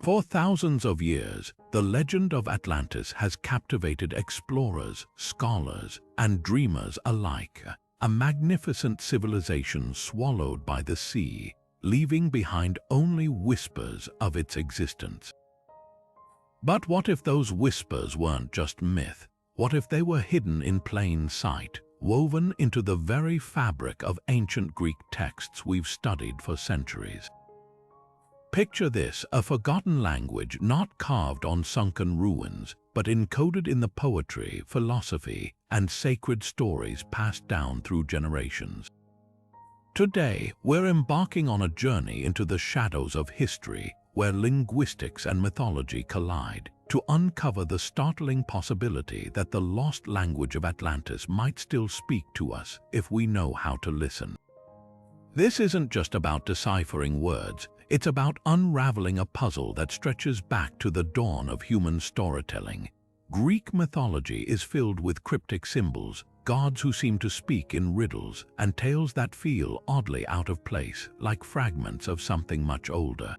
For thousands of years, the legend of Atlantis has captivated explorers, scholars, and dreamers alike, a magnificent civilization swallowed by the sea, leaving behind only whispers of its existence. But what if those whispers weren't just myth? What if they were hidden in plain sight, woven into the very fabric of ancient Greek texts we've studied for centuries? Picture this, a forgotten language not carved on sunken ruins, but encoded in the poetry, philosophy, and sacred stories passed down through generations. Today, we're embarking on a journey into the shadows of history, where linguistics and mythology collide, to uncover the startling possibility that the lost language of Atlantis might still speak to us if we know how to listen. This isn't just about deciphering words, it's about unraveling a puzzle that stretches back to the dawn of human storytelling. Greek mythology is filled with cryptic symbols, gods who seem to speak in riddles, and tales that feel oddly out of place, like fragments of something much older.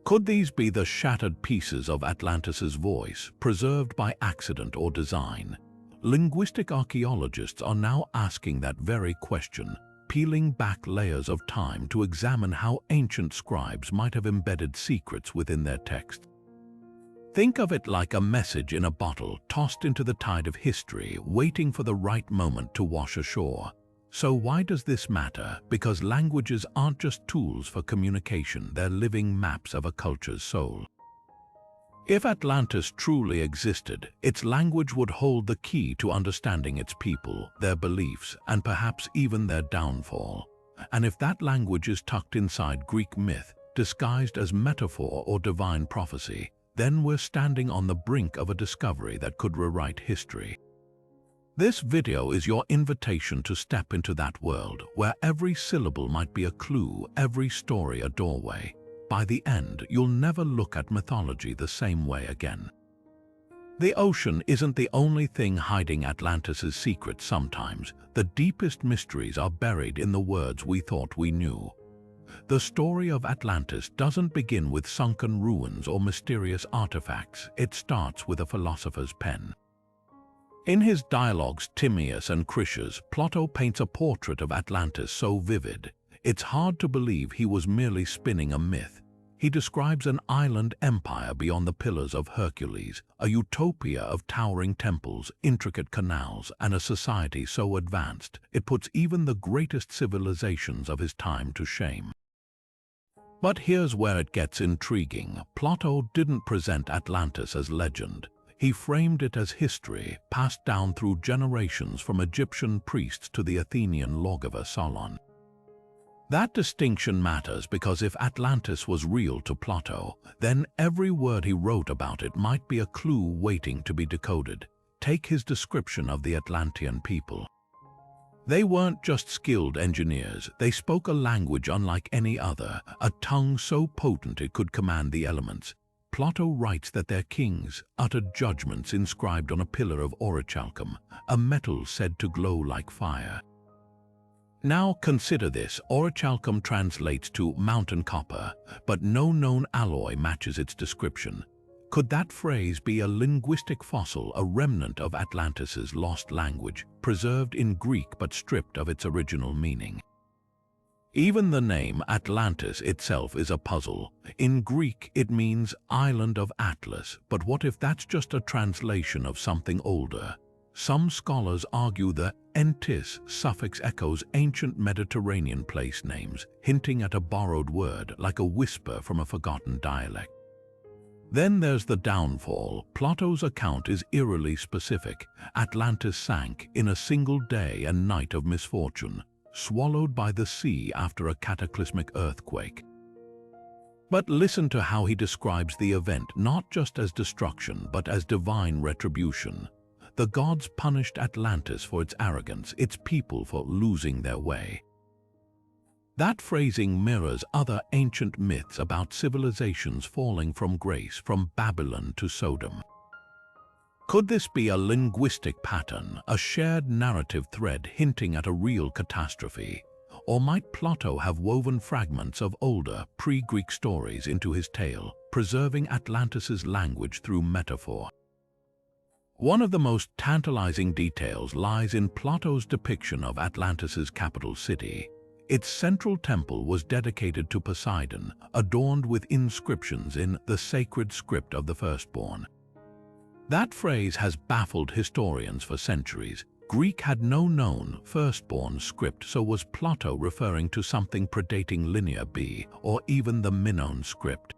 Could these be the shattered pieces of Atlantis's voice, preserved by accident or design? Linguistic archaeologists are now asking that very question, peeling back layers of time to examine how ancient scribes might have embedded secrets within their texts. Think of it like a message in a bottle tossed into the tide of history, waiting for the right moment to wash ashore. So why does this matter? Because languages aren't just tools for communication, they're living maps of a culture's soul. If Atlantis truly existed, its language would hold the key to understanding its people, their beliefs, and perhaps even their downfall. And if that language is tucked inside Greek myth, disguised as metaphor or divine prophecy, then we're standing on the brink of a discovery that could rewrite history. This video is your invitation to step into that world, where every syllable might be a clue, every story a doorway. By the end, you'll never look at mythology the same way again. The ocean isn't the only thing hiding Atlantis's secrets. Sometimes the deepest mysteries are buried in the words we thought we knew. The story of Atlantis doesn't begin with sunken ruins or mysterious artifacts. It starts with a philosopher's pen. In his dialogues Timaeus and Critias, Plato paints a portrait of Atlantis so vivid, it's hard to believe he was merely spinning a myth. He describes an island empire beyond the Pillars of Hercules, a utopia of towering temples, intricate canals, and a society so advanced it puts even the greatest civilizations of his time to shame. But here's where it gets intriguing. Plato didn't present Atlantis as legend. He framed it as history, passed down through generations from Egyptian priests to the Athenian lawgiver Solon. That distinction matters because if Atlantis was real to Plato, then every word he wrote about it might be a clue waiting to be decoded. Take his description of the Atlantean people. They weren't just skilled engineers, they spoke a language unlike any other, a tongue so potent it could command the elements. Plato writes that their kings uttered judgments inscribed on a pillar of orichalcum, a metal said to glow like fire. Now consider this, orichalcum translates to mountain copper, but no known alloy matches its description. Could that phrase be a linguistic fossil, a remnant of Atlantis's lost language, preserved in Greek but stripped of its original meaning? Even the name Atlantis itself is a puzzle. In Greek, it means island of Atlas, but what if that's just a translation of something older? Some scholars argue the entis suffix echoes ancient Mediterranean place names, hinting at a borrowed word, like a whisper from a forgotten dialect. Then there's the downfall. Plato's account is eerily specific. Atlantis sank in a single day and night of misfortune, swallowed by the sea after a cataclysmic earthquake. But listen to how he describes the event, not just as destruction, but as divine retribution. The gods punished Atlantis for its arrogance, its people for losing their way. That phrasing mirrors other ancient myths about civilizations falling from grace, from Babylon to Sodom. Could this be a linguistic pattern, a shared narrative thread hinting at a real catastrophe? Or might Plato have woven fragments of older, pre-Greek stories into his tale, preserving Atlantis's language through metaphor. One of the most tantalizing details lies in Plato's depiction of Atlantis's capital city. Its central temple was dedicated to Poseidon, adorned with inscriptions in the sacred script of the firstborn. That phrase has baffled historians for centuries. Greek had no known firstborn script, so was Plato referring to something predating Linear B, or even the Minoan script?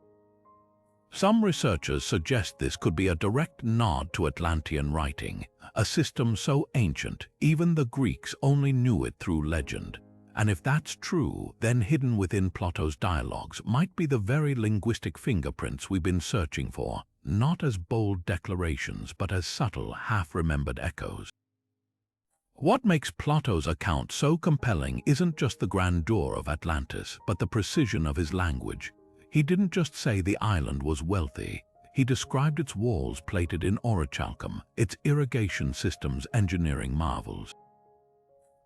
Some researchers suggest this could be a direct nod to Atlantean writing, a system so ancient even the Greeks only knew it through legend. And if that's true, then hidden within Plato's dialogues might be the very linguistic fingerprints we've been searching for, not as bold declarations but as subtle, half-remembered echoes. What makes Plato's account so compelling isn't just the grandeur of Atlantis, but the precision of his language. He didn't just say the island was wealthy. He described its walls plated in orichalcum, its irrigation systems engineering marvels.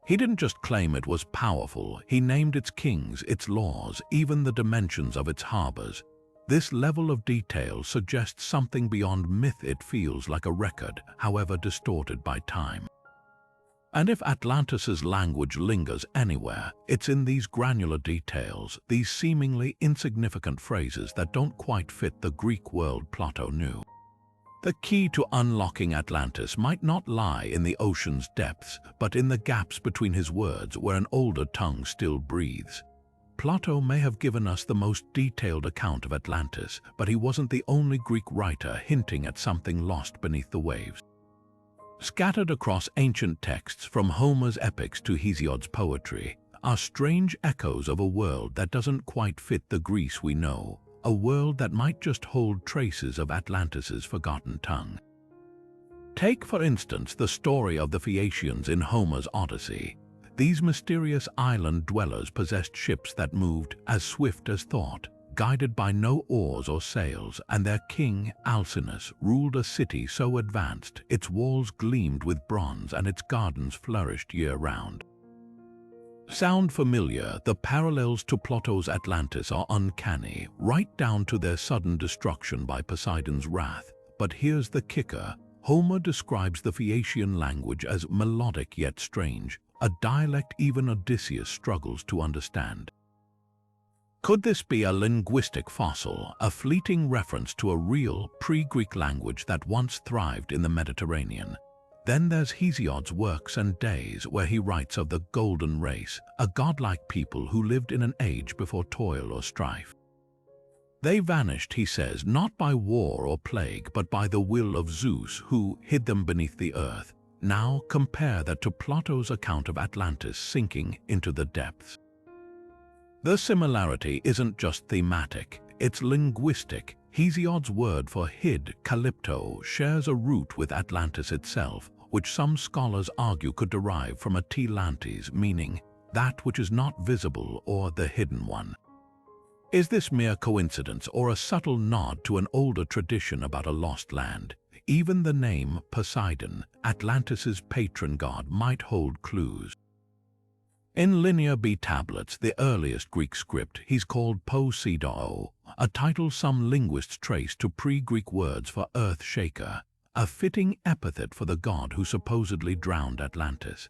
He didn't just claim it was powerful, he named its kings, its laws, even the dimensions of its harbors. This level of detail suggests something beyond myth. It feels like a record, however distorted by time. And if Atlantis's language lingers anywhere, it's in these granular details, these seemingly insignificant phrases that don't quite fit the Greek world Plato knew. The key to unlocking Atlantis might not lie in the ocean's depths, but in the gaps between his words where an older tongue still breathes. Plato may have given us the most detailed account of Atlantis, but he wasn't the only Greek writer hinting at something lost beneath the waves. Scattered across ancient texts, from Homer's epics to Hesiod's poetry, are strange echoes of a world that doesn't quite fit the Greece we know, a world that might just hold traces of Atlantis's forgotten tongue. Take, for instance, the story of the Phaeacians in Homer's Odyssey. These mysterious island dwellers possessed ships that moved as swift as thought, guided by no oars or sails, and their king, Alcinous, ruled a city so advanced its walls gleamed with bronze and its gardens flourished year-round. Sound familiar? The parallels to Plato's Atlantis are uncanny, right down to their sudden destruction by Poseidon's wrath. But here's the kicker. Homer describes the Phaeacian language as melodic yet strange, a dialect even Odysseus struggles to understand. Could this be a linguistic fossil, a fleeting reference to a real, pre-Greek language that once thrived in the Mediterranean? Then there's Hesiod's Works and Days, where he writes of the golden race, a godlike people who lived in an age before toil or strife. They vanished, he says, not by war or plague, but by the will of Zeus, who hid them beneath the earth. Now compare that to Plato's account of Atlantis sinking into the depths. The similarity isn't just thematic, it's linguistic. Hesiod's word for hid, Calypto, shares a root with Atlantis itself, which some scholars argue could derive from Atlantes, meaning that which is not visible or the hidden one. Is this mere coincidence or a subtle nod to an older tradition about a lost land? Even the name Poseidon, Atlantis's patron god, might hold clues. In Linear B tablets, the earliest Greek script, he's called Poseidon, a title some linguists trace to pre-Greek words for earth shaker, a fitting epithet for the god who supposedly drowned Atlantis.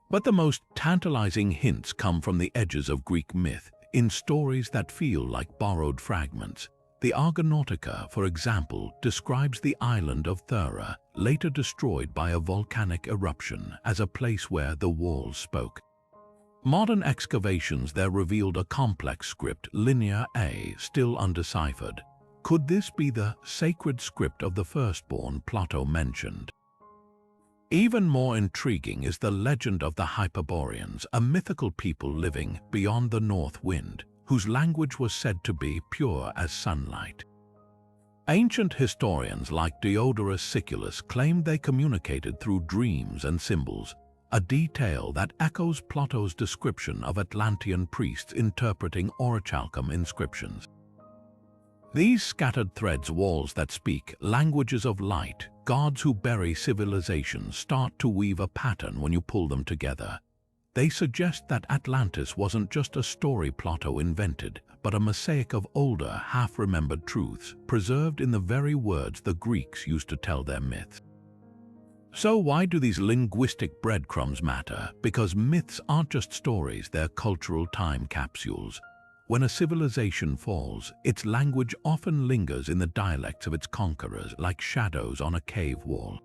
But the most tantalizing hints come from the edges of Greek myth, in stories that feel like borrowed fragments. The Argonautica, for example, describes the island of Thera, later destroyed by a volcanic eruption, as a place where the walls spoke. Modern excavations there revealed a complex script, Linear A, still undeciphered. Could this be the sacred script of the firstborn Plato mentioned? Even more intriguing is the legend of the Hyperboreans, a mythical people living beyond the north wind, whose language was said to be pure as sunlight. Ancient historians like Diodorus Siculus claimed they communicated through dreams and symbols, a detail that echoes Plato's description of Atlantean priests interpreting orichalcum inscriptions. These scattered threads, walls that speak, languages of light, gods who bury civilizations, start to weave a pattern when you pull them together. They suggest that Atlantis wasn't just a story Plato invented, but a mosaic of older, half-remembered truths, preserved in the very words the Greeks used to tell their myths. So why do these linguistic breadcrumbs matter? Because myths aren't just stories, they're cultural time capsules. When a civilization falls, its language often lingers in the dialects of its conquerors, like shadows on a cave wall.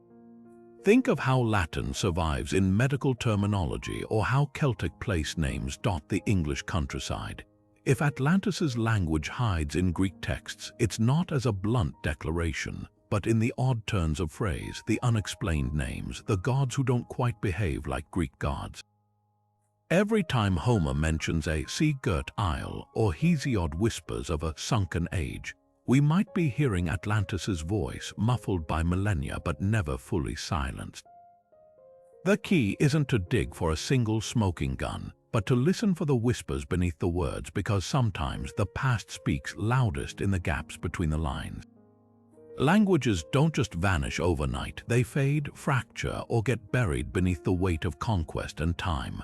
Think of how Latin survives in medical terminology, or how Celtic place names dot the English countryside. If Atlantis's language hides in Greek texts, it's not as a blunt declaration, but in the odd turns of phrase, the unexplained names, the gods who don't quite behave like Greek gods. Every time Homer mentions a sea-girt isle or Hesiod whispers of a sunken age, we might be hearing Atlantis's voice, muffled by millennia but never fully silenced. The key isn't to dig for a single smoking gun, but to listen for the whispers beneath the words, because sometimes the past speaks loudest in the gaps between the lines. Languages don't just vanish overnight, they fade, fracture, or get buried beneath the weight of conquest and time.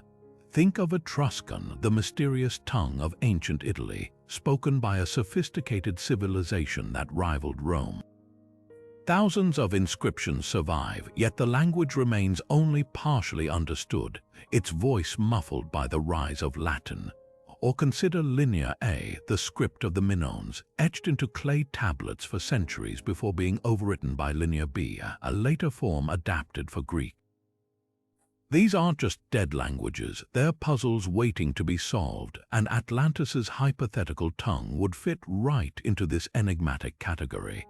Think of Etruscan, the mysterious tongue of ancient Italy, spoken by a sophisticated civilization that rivaled Rome. Thousands of inscriptions survive, yet the language remains only partially understood, its voice muffled by the rise of Latin. Or consider Linear A, the script of the Minoans, etched into clay tablets for centuries before being overwritten by Linear B, a later form adapted for Greek. These aren't just dead languages, they're puzzles waiting to be solved, and Atlantis's hypothetical tongue would fit right into this enigmatic category.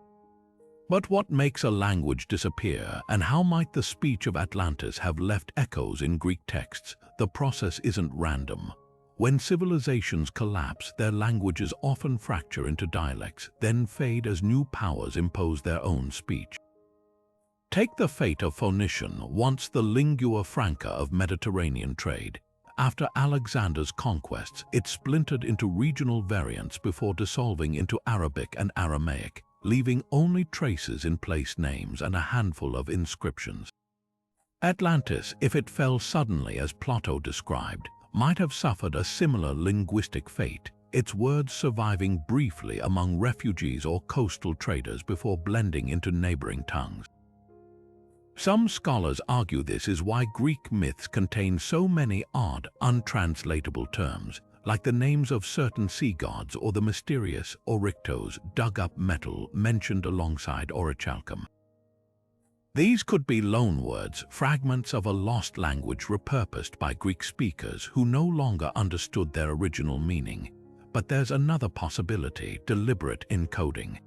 But what makes a language disappear, and how might the speech of Atlantis have left echoes in Greek texts? The process isn't random. When civilizations collapse, their languages often fracture into dialects, then fade as new powers impose their own speech. Take the fate of Phoenician, once the lingua franca of Mediterranean trade. After Alexander's conquests, it splintered into regional variants before dissolving into Arabic and Aramaic, leaving only traces in place names and a handful of inscriptions. Atlantis, if it fell suddenly as Plato described, might have suffered a similar linguistic fate, its words surviving briefly among refugees or coastal traders before blending into neighboring tongues. Some scholars argue this is why Greek myths contain so many odd, untranslatable terms, like the names of certain sea gods or the mysterious orictos, dug-up metal mentioned alongside orichalcum. These could be loanwords, fragments of a lost language repurposed by Greek speakers who no longer understood their original meaning. But there's another possibility: deliberate encoding.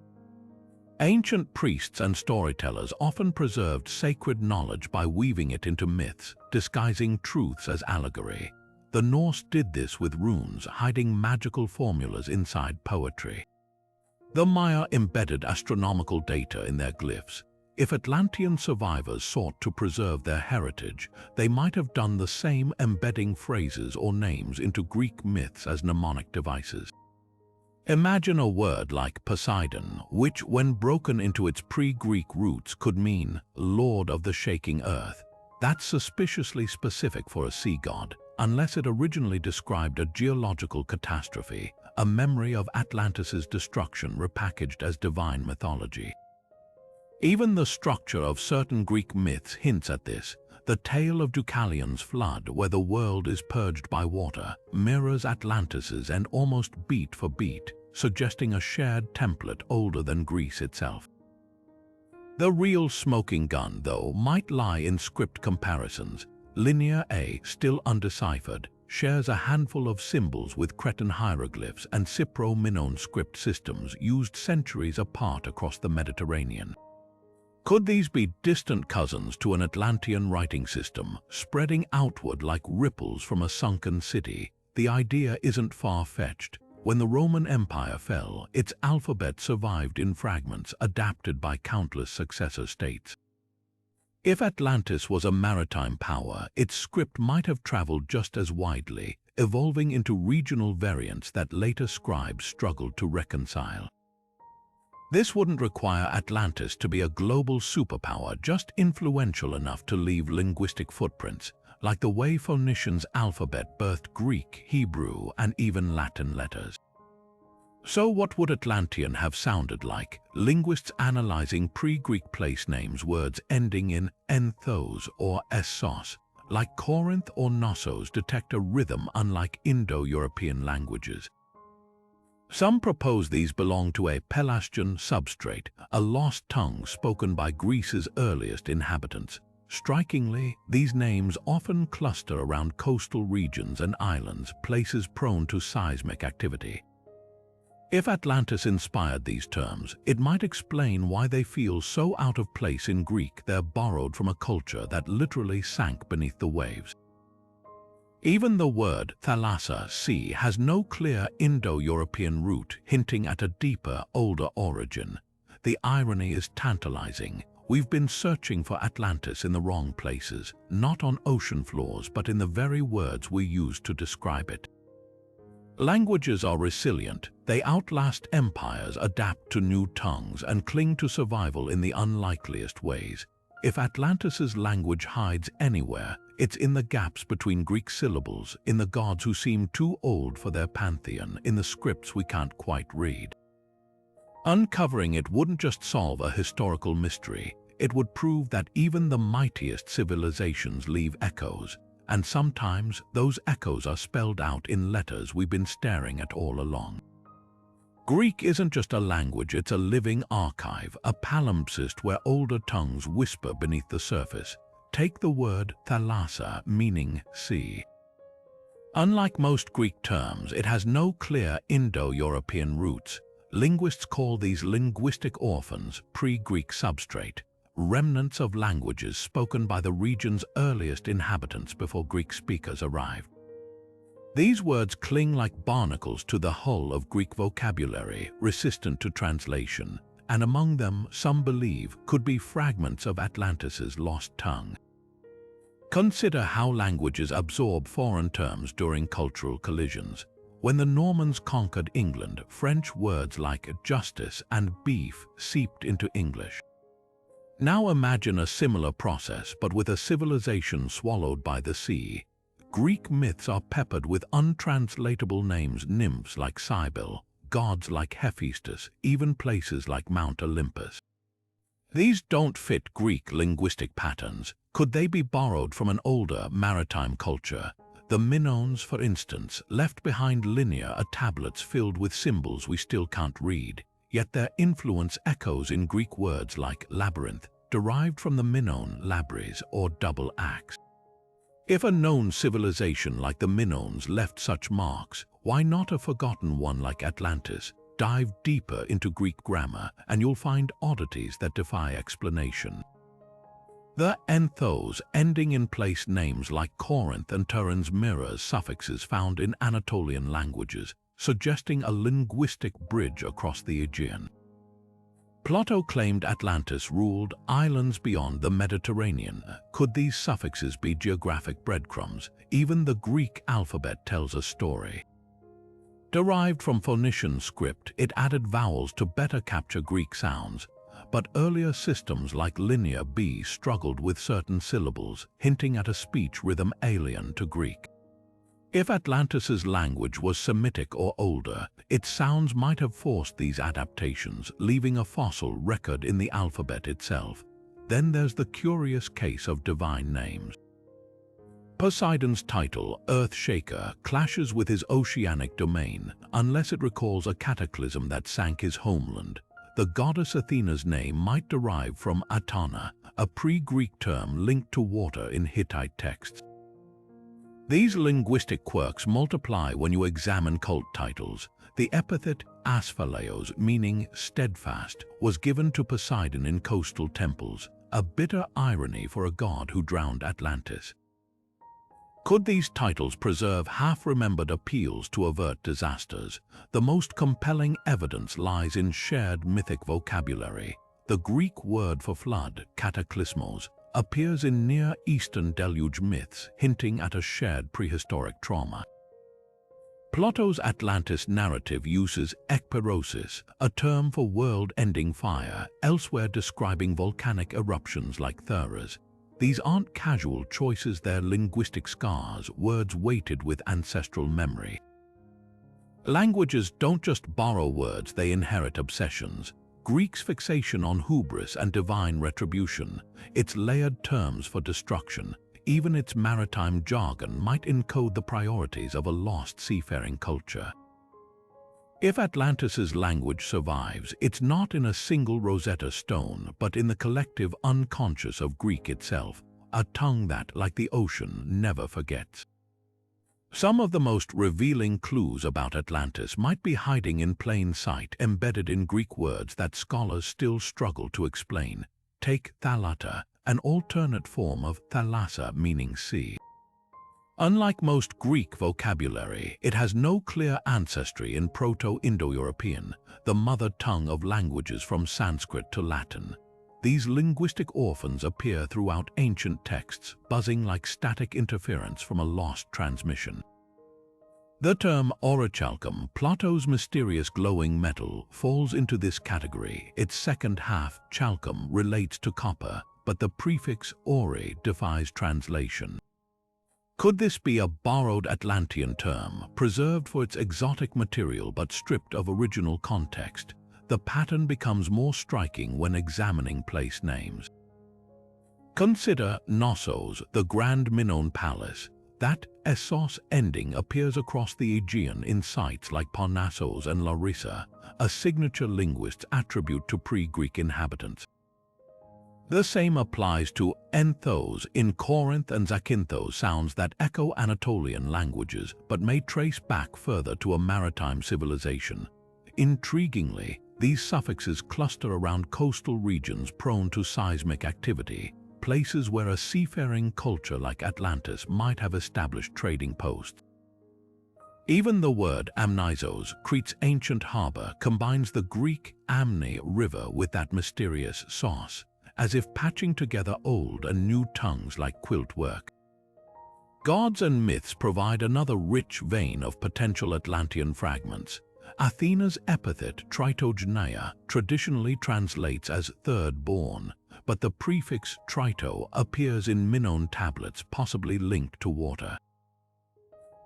Ancient priests and storytellers often preserved sacred knowledge by weaving it into myths, disguising truths as allegory. The Norse did this with runes, hiding magical formulas inside poetry. The Maya embedded astronomical data in their glyphs. If Atlantean survivors sought to preserve their heritage, they might have done the same, embedding phrases or names into Greek myths as mnemonic devices. Imagine a word like Poseidon, which, when broken into its pre-Greek roots, could mean Lord of the Shaking Earth. That's suspiciously specific for a sea god, unless it originally described a geological catastrophe, a memory of Atlantis's destruction repackaged as divine mythology. Even the structure of certain Greek myths hints at this. The tale of Deucalion's flood, where the world is purged by water, mirrors Atlantis's and almost beat for beat, suggesting a shared template older than Greece itself. The real smoking gun, though, might lie in script comparisons. Linear A, still undeciphered, shares a handful of symbols with Cretan hieroglyphs and Cypro-Minoan script systems used centuries apart across the Mediterranean. Could these be distant cousins to an Atlantean writing system, spreading outward like ripples from a sunken city? The idea isn't far-fetched. When the Roman Empire fell, its alphabet survived in fragments adapted by countless successor states. If Atlantis was a maritime power, its script might have traveled just as widely, evolving into regional variants that later scribes struggled to reconcile. This wouldn't require Atlantis to be a global superpower, just influential enough to leave linguistic footprints, like the way Phoenicians' alphabet birthed Greek, Hebrew, and even Latin letters. So what would Atlantean have sounded like? Linguists analyzing pre-Greek place names, words ending in enthos or essos, like Corinth or Knossos, detect a rhythm unlike Indo-European languages. Some propose these belong to a Pelasgian substrate, a lost tongue spoken by Greece's earliest inhabitants. Strikingly, these names often cluster around coastal regions and islands, places prone to seismic activity. If Atlantis inspired these terms, it might explain why they feel so out of place in Greek. They're borrowed from a culture that literally sank beneath the waves. Even the word thalassa, sea, has no clear Indo-European root, hinting at a deeper, older origin. The irony is tantalizing. We've been searching for Atlantis in the wrong places, not on ocean floors, but in the very words we use to describe it. Languages are resilient. They outlast empires, adapt to new tongues, and cling to survival in the unlikeliest ways. If Atlantis's language hides anywhere, it's in the gaps between Greek syllables, in the gods who seem too old for their pantheon, in the scripts we can't quite read. Uncovering it wouldn't just solve a historical mystery, it would prove that even the mightiest civilizations leave echoes, and sometimes those echoes are spelled out in letters we've been staring at all along. Greek isn't just a language, it's a living archive, a palimpsest where older tongues whisper beneath the surface. Take the word thalassa, meaning sea. Unlike most Greek terms, it has no clear Indo-European roots. Linguists call these linguistic orphans, pre-Greek substrate, remnants of languages spoken by the region's earliest inhabitants before Greek speakers arrived. These words cling like barnacles to the hull of Greek vocabulary, resistant to translation, and among them, some believe, could be fragments of Atlantis's lost tongue. Consider how languages absorb foreign terms during cultural collisions. When the Normans conquered England, French words like justice and beef seeped into English. Now imagine a similar process, but with a civilization swallowed by the sea. Greek myths are peppered with untranslatable names, nymphs like Cybele, gods like Hephaestus, even places like Mount Olympus. These don't fit Greek linguistic patterns. Could they be borrowed from an older maritime culture? The Minoans, for instance, left behind linear tablets filled with symbols we still can't read, yet their influence echoes in Greek words like labyrinth, derived from the Minoan labris or double axe. If a known civilization like the Minoans left such marks, why not a forgotten one like Atlantis? Dive deeper into Greek grammar and you'll find oddities that defy explanation. The enthos, ending in place names like Corinth and Turin's, mirrors suffixes found in Anatolian languages, suggesting a linguistic bridge across the Aegean. Plato claimed Atlantis ruled islands beyond the Mediterranean. Could these suffixes be geographic breadcrumbs? Even the Greek alphabet tells a story. Derived from Phoenician script, it added vowels to better capture Greek sounds, but earlier systems like Linear B struggled with certain syllables, hinting at a speech rhythm alien to Greek. If Atlantis's language was Semitic or older, its sounds might have forced these adaptations, leaving a fossil record in the alphabet itself. Then there's the curious case of divine names. Poseidon's title, Earth Shaker, clashes with his oceanic domain, unless it recalls a cataclysm that sank his homeland. The goddess Athena's name might derive from Atana, a pre-Greek term linked to water in Hittite texts. These linguistic quirks multiply when you examine cult titles. The epithet asphaleos, meaning steadfast, was given to Poseidon in coastal temples, a bitter irony for a god who drowned Atlantis. Could these titles preserve half-remembered appeals to avert disasters? The most compelling evidence lies in shared mythic vocabulary. The Greek word for flood, kataklysmos, appears in Near Eastern deluge myths, hinting at a shared prehistoric trauma. Plato's Atlantis narrative uses ekpyrosis, a term for world-ending fire, elsewhere describing volcanic eruptions like Thuras. These aren't casual choices, they're linguistic scars, words weighted with ancestral memory. Languages don't just borrow words, they inherit obsessions. Greek's fixation on hubris and divine retribution, its layered terms for destruction, even its maritime jargon might encode the priorities of a lost seafaring culture. If Atlantis's language survives, it's not in a single Rosetta Stone, but in the collective unconscious of Greek itself, a tongue that, like the ocean, never forgets. Some of the most revealing clues about Atlantis might be hiding in plain sight, embedded in Greek words that scholars still struggle to explain. Take thalata, an alternate form of thalassa meaning sea. Unlike most Greek vocabulary, it has no clear ancestry in Proto-Indo-European, the mother tongue of languages from Sanskrit to Latin. These linguistic orphans appear throughout ancient texts, buzzing like static interference from a lost transmission. The term orichalcum, Plato's mysterious glowing metal, falls into this category. Its second half, chalcum, relates to copper, but the prefix ori defies translation. Could this be a borrowed Atlantean term, preserved for its exotic material but stripped of original context? The pattern becomes more striking when examining place names. Consider Knossos, the Grand Minoan Palace. That essos ending appears across the Aegean in sites like Parnassos and Larissa, a signature linguist's attribute to pre-Greek inhabitants. The same applies to enthos in Corinth and Zakynthos, sounds that echo Anatolian languages but may trace back further to a maritime civilization. Intriguingly, these suffixes cluster around coastal regions prone to seismic activity, places where a seafaring culture like Atlantis might have established trading posts. Even the word amnisos, Crete's ancient harbor, combines the Greek amni river with that mysterious sos, as if patching together old and new tongues like quilt work. Gods and myths provide another rich vein of potential Atlantean fragments. Athena's epithet tritogeneia traditionally translates as third-born, but the prefix trito appears in Minoan tablets, possibly linked to water.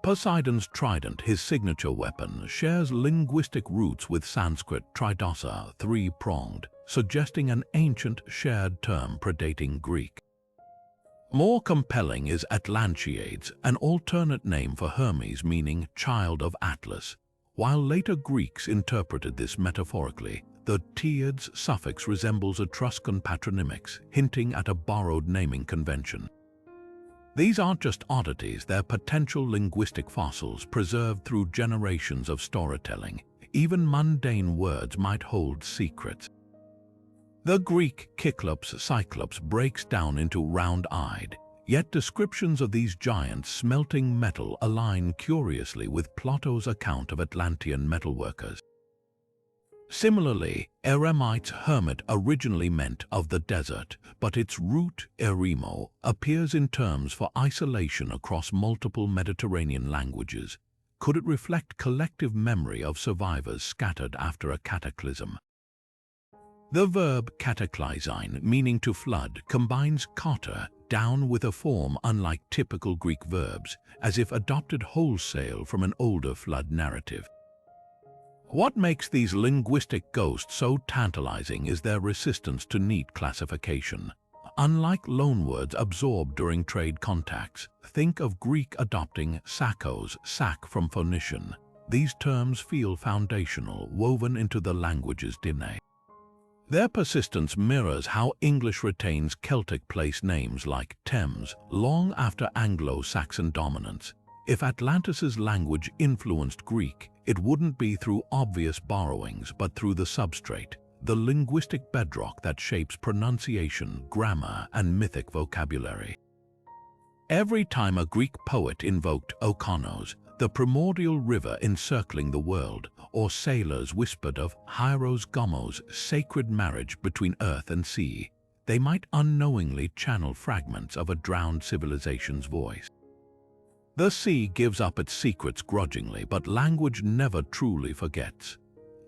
Poseidon's trident, his signature weapon, shares linguistic roots with Sanskrit tridosa, three-pronged, suggesting an ancient shared term predating Greek. More compelling is Atlantiades, an alternate name for Hermes meaning child of Atlas. While later Greeks interpreted this metaphorically, the tiads suffix resembles Etruscan patronymics, hinting at a borrowed naming convention. These aren't just oddities, they're potential linguistic fossils preserved through generations of storytelling. Even mundane words might hold secrets. The Greek cyclops breaks down into round-eyed, yet descriptions of these giants smelting metal align curiously with Plato's account of Atlantean metalworkers. Similarly, Eremite's hermit originally meant of the desert, but its root, eremo, appears in terms for isolation across multiple Mediterranean languages. Could it reflect collective memory of survivors scattered after a cataclysm? The verb kataklizine, meaning to flood, combines kata, down, with a form unlike typical Greek verbs, as if adopted wholesale from an older flood narrative. What makes these linguistic ghosts so tantalizing is their resistance to neat classification. Unlike loanwords absorbed during trade contacts, think of Greek adopting sakos, sack from Phoenician. These terms feel foundational, woven into the language's DNA. Their persistence mirrors how English retains Celtic place names like Thames long after Anglo-Saxon dominance. If Atlantis's language influenced Greek, it wouldn't be through obvious borrowings, but through the substrate, the linguistic bedrock that shapes pronunciation, grammar, and mythic vocabulary. Every time a Greek poet invoked Okonos, the primordial river encircling the world, or sailors whispered of Hieros Gomos, sacred marriage between earth and sea, they might unknowingly channel fragments of a drowned civilization's voice. The sea gives up its secrets grudgingly, but language never truly forgets.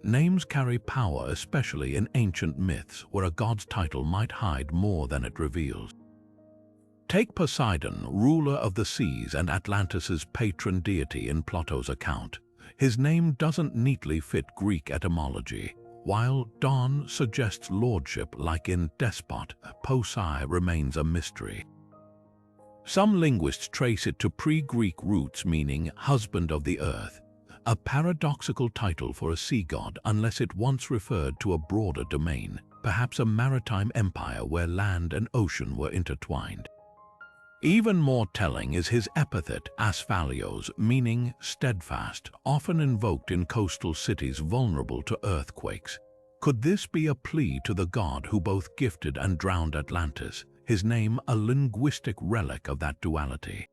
Names carry power, especially in ancient myths, where a god's title might hide more than it reveals. Take Poseidon, ruler of the seas and Atlantis's patron deity in Plato's account. his name doesn't neatly fit Greek etymology. While Don suggests lordship like in despot, Posei remains a mystery. Some linguists trace it to pre-Greek roots meaning husband of the earth, a paradoxical title for a sea god unless it once referred to a broader domain, perhaps a maritime empire where land and ocean were intertwined. Even more telling is his epithet Asphalios, meaning steadfast, often invoked in coastal cities vulnerable to earthquakes. Could this be a plea to the god who both gifted and drowned Atlantis, his name a linguistic relic of that duality?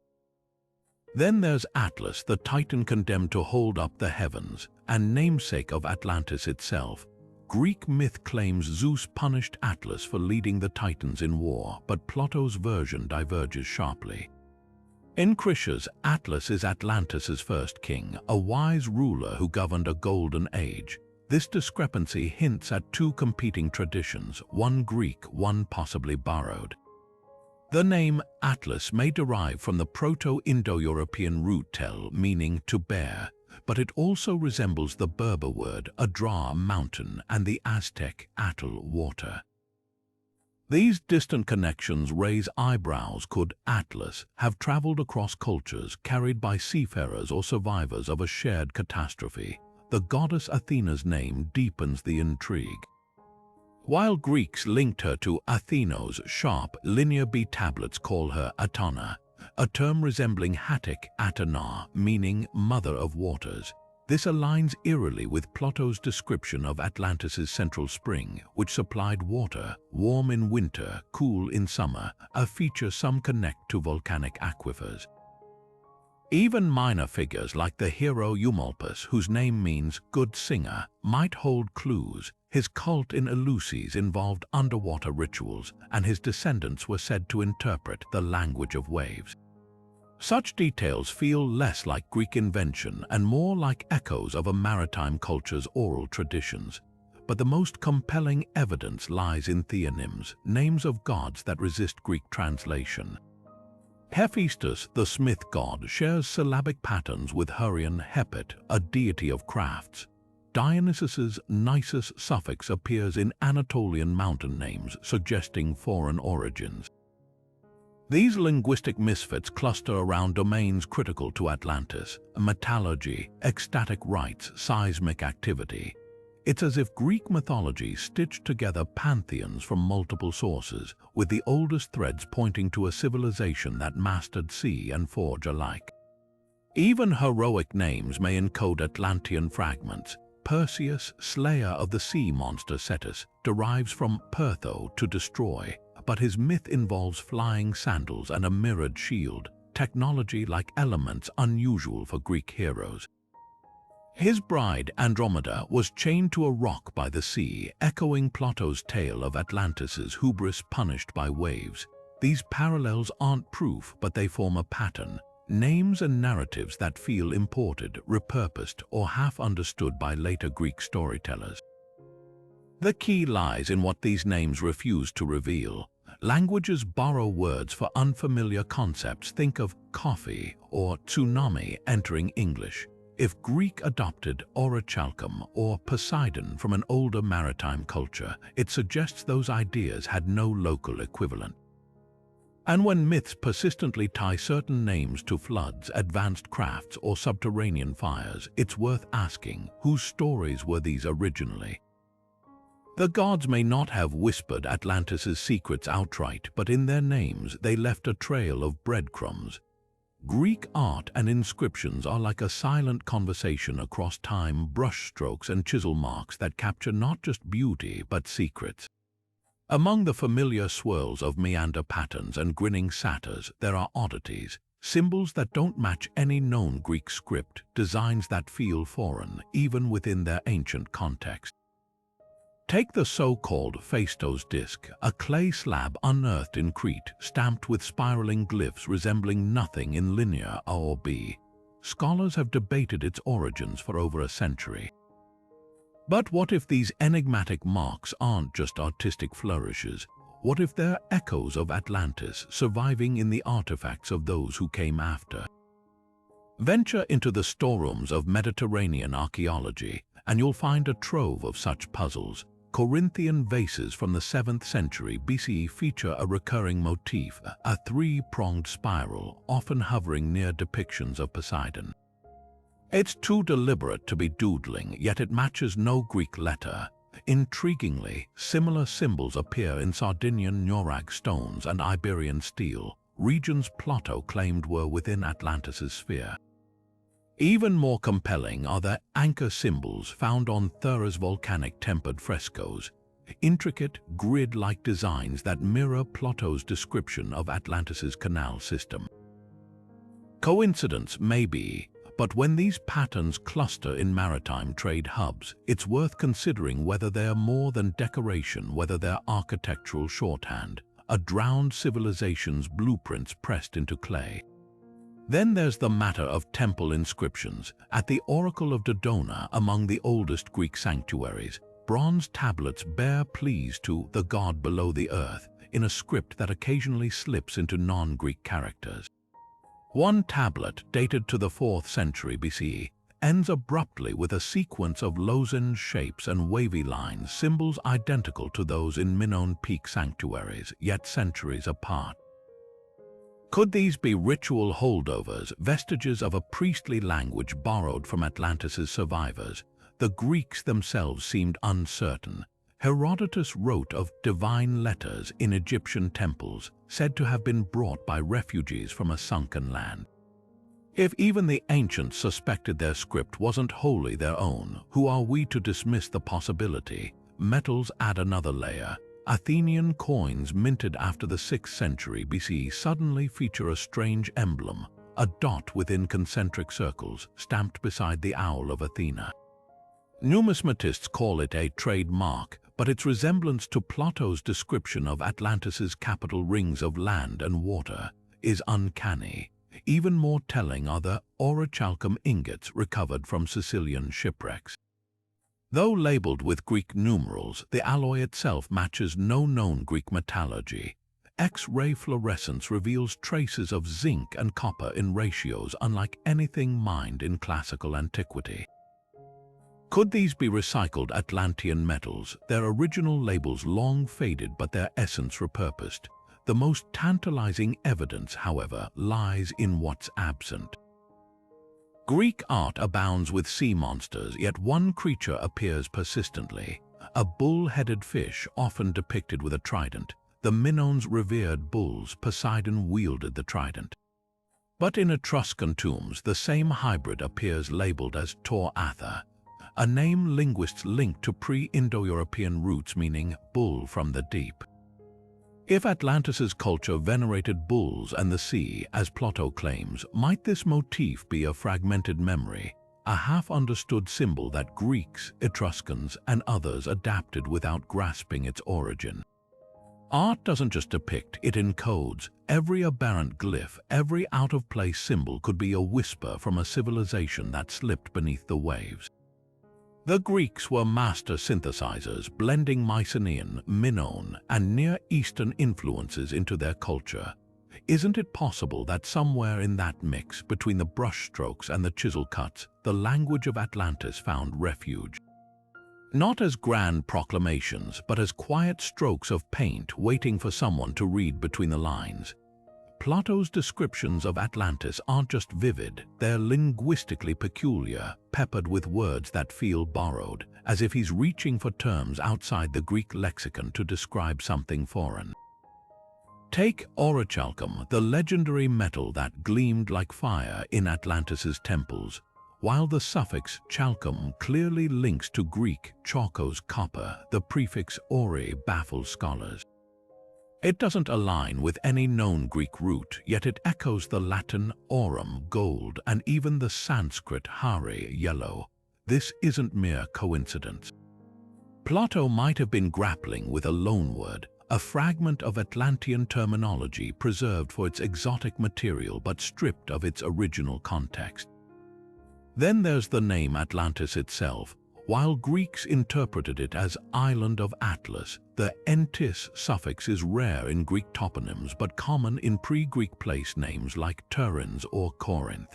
Then there's Atlas, the titan condemned to hold up the heavens, and namesake of Atlantis itself. Greek myth claims Zeus punished Atlas for leading the Titans in war, but Plato's version diverges sharply. In Critias, Atlas is Atlantis's first king, a wise ruler who governed a golden age. This discrepancy hints at two competing traditions, one Greek, one possibly borrowed. The name Atlas may derive from the Proto-Indo-European root tel, meaning to bear, but it also resembles the Berber word Adrar, mountain, and the Aztec Atl, water. These distant connections raise eyebrows. Could Atlas have traveled across cultures carried by seafarers or survivors of a shared catastrophe? The goddess Athena's name deepens the intrigue. While Greeks linked her to Athenos, sharp, linear B tablets call her Atana, a term resembling Hattic Atana, meaning mother of waters. This aligns eerily with Plato's description of Atlantis's central spring, which supplied water, warm in winter, cool in summer, a feature some connect to volcanic aquifers. Even minor figures like the hero Eumolpus, whose name means good singer, might hold clues. His cult in Eleusis involved underwater rituals, and his descendants were said to interpret the language of waves. Such details feel less like Greek invention and more like echoes of a maritime culture's oral traditions. But the most compelling evidence lies in theonyms, names of gods that resist Greek translation. Hephaestus, the smith god, shares syllabic patterns with Hurrian Hepet, a deity of crafts. Dionysus's Nisus suffix appears in Anatolian mountain names, suggesting foreign origins. These linguistic misfits cluster around domains critical to Atlantis: metallurgy, ecstatic rites, seismic activity. It's as if Greek mythology stitched together pantheons from multiple sources, with the oldest threads pointing to a civilization that mastered sea and forge alike. Even heroic names may encode Atlantean fragments. Perseus, slayer of the sea monster Cetus, derives from Pertho, to destroy, but his myth involves flying sandals and a mirrored shield, technology like elements unusual for Greek heroes. His bride, Andromeda, was chained to a rock by the sea, echoing Plato's tale of Atlantis's hubris punished by waves. These parallels aren't proof, but they form a pattern. Names and narratives that feel imported, repurposed, or half understood by later Greek storytellers. The key lies in what these names refuse to reveal. Languages borrow words for unfamiliar concepts. Think of coffee or tsunami entering English. If Greek adopted orichalcum or Poseidon from an older maritime culture, it suggests those ideas had no local equivalent. And when myths persistently tie certain names to floods, advanced crafts, or subterranean fires, it's worth asking, whose stories were these originally? The gods may not have whispered Atlantis's secrets outright, but in their names they left a trail of breadcrumbs. Greek art and inscriptions are like a silent conversation across time, brushstrokes and chisel marks that capture not just beauty but secrets. Among the familiar swirls of meander patterns and grinning satyrs, there are oddities, symbols that don't match any known Greek script, designs that feel foreign, even within their ancient context. Take the so-called Phaistos disc, a clay slab unearthed in Crete, stamped with spiraling glyphs resembling nothing in linear A or B. Scholars have debated its origins for over a century. But what if these enigmatic marks aren't just artistic flourishes? What if they're echoes of Atlantis, surviving in the artifacts of those who came after? Venture into the storerooms of Mediterranean archaeology, and you'll find a trove of such puzzles. Corinthian vases from the 7th century BCE feature a recurring motif, a three-pronged spiral, often hovering near depictions of Poseidon. It's too deliberate to be doodling, yet it matches no Greek letter. Intriguingly, similar symbols appear in Sardinian Nurag stones and Iberian stele, regions Plato claimed were within Atlantis' sphere. Even more compelling are the anchor symbols found on Thera's volcanic tempered frescoes, intricate grid-like designs that mirror Plato's description of Atlantis' canal system. Coincidence may be, but when these patterns cluster in maritime trade hubs, it's worth considering whether they're more than decoration, whether they're architectural shorthand, a drowned civilization's blueprints pressed into clay. Then there's the matter of temple inscriptions. At the Oracle of Dodona, among the oldest Greek sanctuaries, bronze tablets bear pleas to the god below the earth in a script that occasionally slips into non-Greek characters. One tablet, dated to the 4th century BCE, ends abruptly with a sequence of lozenge shapes and wavy lines, symbols identical to those in Minoan Peak sanctuaries, yet centuries apart. Could these be ritual holdovers, vestiges of a priestly language borrowed from Atlantis' survivors? The Greeks themselves seemed uncertain. Herodotus wrote of divine letters in Egyptian temples, said to have been brought by refugees from a sunken land. If even the ancients suspected their script wasn't wholly their own, who are we to dismiss the possibility? Metals add another layer. Athenian coins minted after the 6th century BCE suddenly feature a strange emblem, a dot within concentric circles, stamped beside the owl of Athena. Numismatists call it a trademark, but its resemblance to Plato's description of Atlantis' capital rings of land and water is uncanny. Even more telling are the orichalcum ingots recovered from Sicilian shipwrecks. Though labeled with Greek numerals, the alloy itself matches no known Greek metallurgy. X-ray fluorescence reveals traces of zinc and copper in ratios unlike anything mined in classical antiquity. Could these be recycled Atlantean metals, their original labels long faded but their essence repurposed? The most tantalizing evidence, however, lies in what's absent. Greek art abounds with sea monsters, yet one creature appears persistently, a bull-headed fish often depicted with a trident. The Minoans revered bulls, Poseidon wielded the trident. But in Etruscan tombs, the same hybrid appears labeled as Tor Atha, a name linguists link to pre-Indo-European roots meaning bull from the deep. If Atlantis' culture venerated bulls and the sea, as Plato claims, might this motif be a fragmented memory, a half-understood symbol that Greeks, Etruscans, and others adapted without grasping its origin? Art doesn't just depict, it encodes. Every aberrant glyph, every out-of-place symbol could be a whisper from a civilization that slipped beneath the waves. The Greeks were master synthesizers, blending Mycenaean, Minoan, and Near Eastern influences into their culture. Isn't it possible that somewhere in that mix, between the brushstrokes and the chisel cuts, the language of Atlantis found refuge? Not as grand proclamations, but as quiet strokes of paint waiting for someone to read between the lines. Plato's descriptions of Atlantis aren't just vivid, they're linguistically peculiar, peppered with words that feel borrowed, as if he's reaching for terms outside the Greek lexicon to describe something foreign. Take orichalcum, the legendary metal that gleamed like fire in Atlantis' temples. While the suffix chalcum clearly links to Greek chalkos copper, the prefix ori baffles scholars. It doesn't align with any known Greek root, yet it echoes the Latin aurum, gold, and even the Sanskrit hari, yellow. This isn't mere coincidence. Plato might have been grappling with a loanword, a fragment of Atlantean terminology preserved for its exotic material but stripped of its original context. Then there's the name Atlantis itself. While Greeks interpreted it as Island of Atlas, the entis suffix is rare in Greek toponyms but common in pre-Greek place names like Turin or Corinth.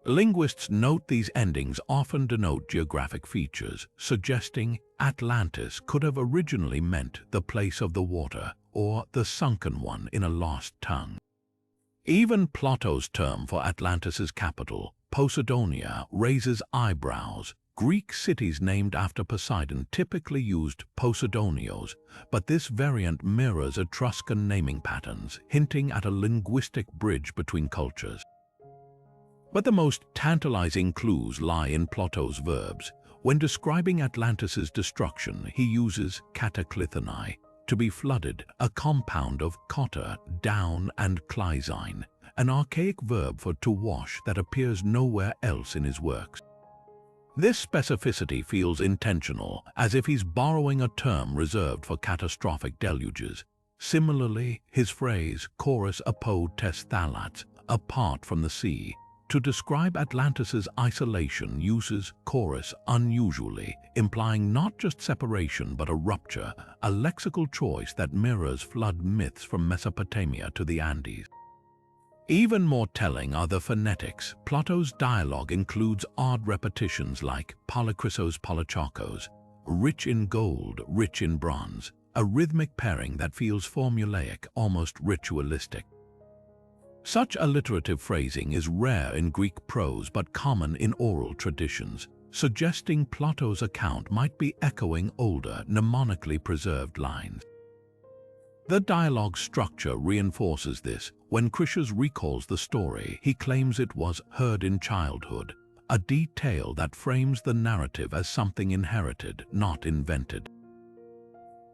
Linguists note these endings often denote geographic features, suggesting Atlantis could have originally meant the place of the water or the sunken one in a lost tongue. Even Plato's term for Atlantis's capital, Poseidonia, raises eyebrows. Greek cities named after Poseidon typically used Poseidonios, but this variant mirrors Etruscan naming patterns, hinting at a linguistic bridge between cultures. But the most tantalizing clues lie in Plato's verbs. When describing Atlantis's destruction, he uses kataklithonai, to be flooded, a compound of kata, down, and kleizine, an archaic verb for to wash that appears nowhere else in his works. This specificity feels intentional, as if he's borrowing a term reserved for catastrophic deluges. Similarly, his phrase, chorus apo tes thalats, apart from the sea, to describe Atlantis's isolation uses chorus unusually, implying not just separation but a rupture, a lexical choice that mirrors flood myths from Mesopotamia to the Andes. Even more telling are the phonetics. Plato's dialogue includes odd repetitions like polychrysos polychokos, rich in gold, rich in bronze, a rhythmic pairing that feels formulaic, almost ritualistic. Such alliterative phrasing is rare in Greek prose but common in oral traditions, suggesting Plato's account might be echoing older, mnemonically preserved lines. The dialogue structure reinforces this. When Critias recalls the story, he claims it was heard in childhood, a detail that frames the narrative as something inherited, not invented.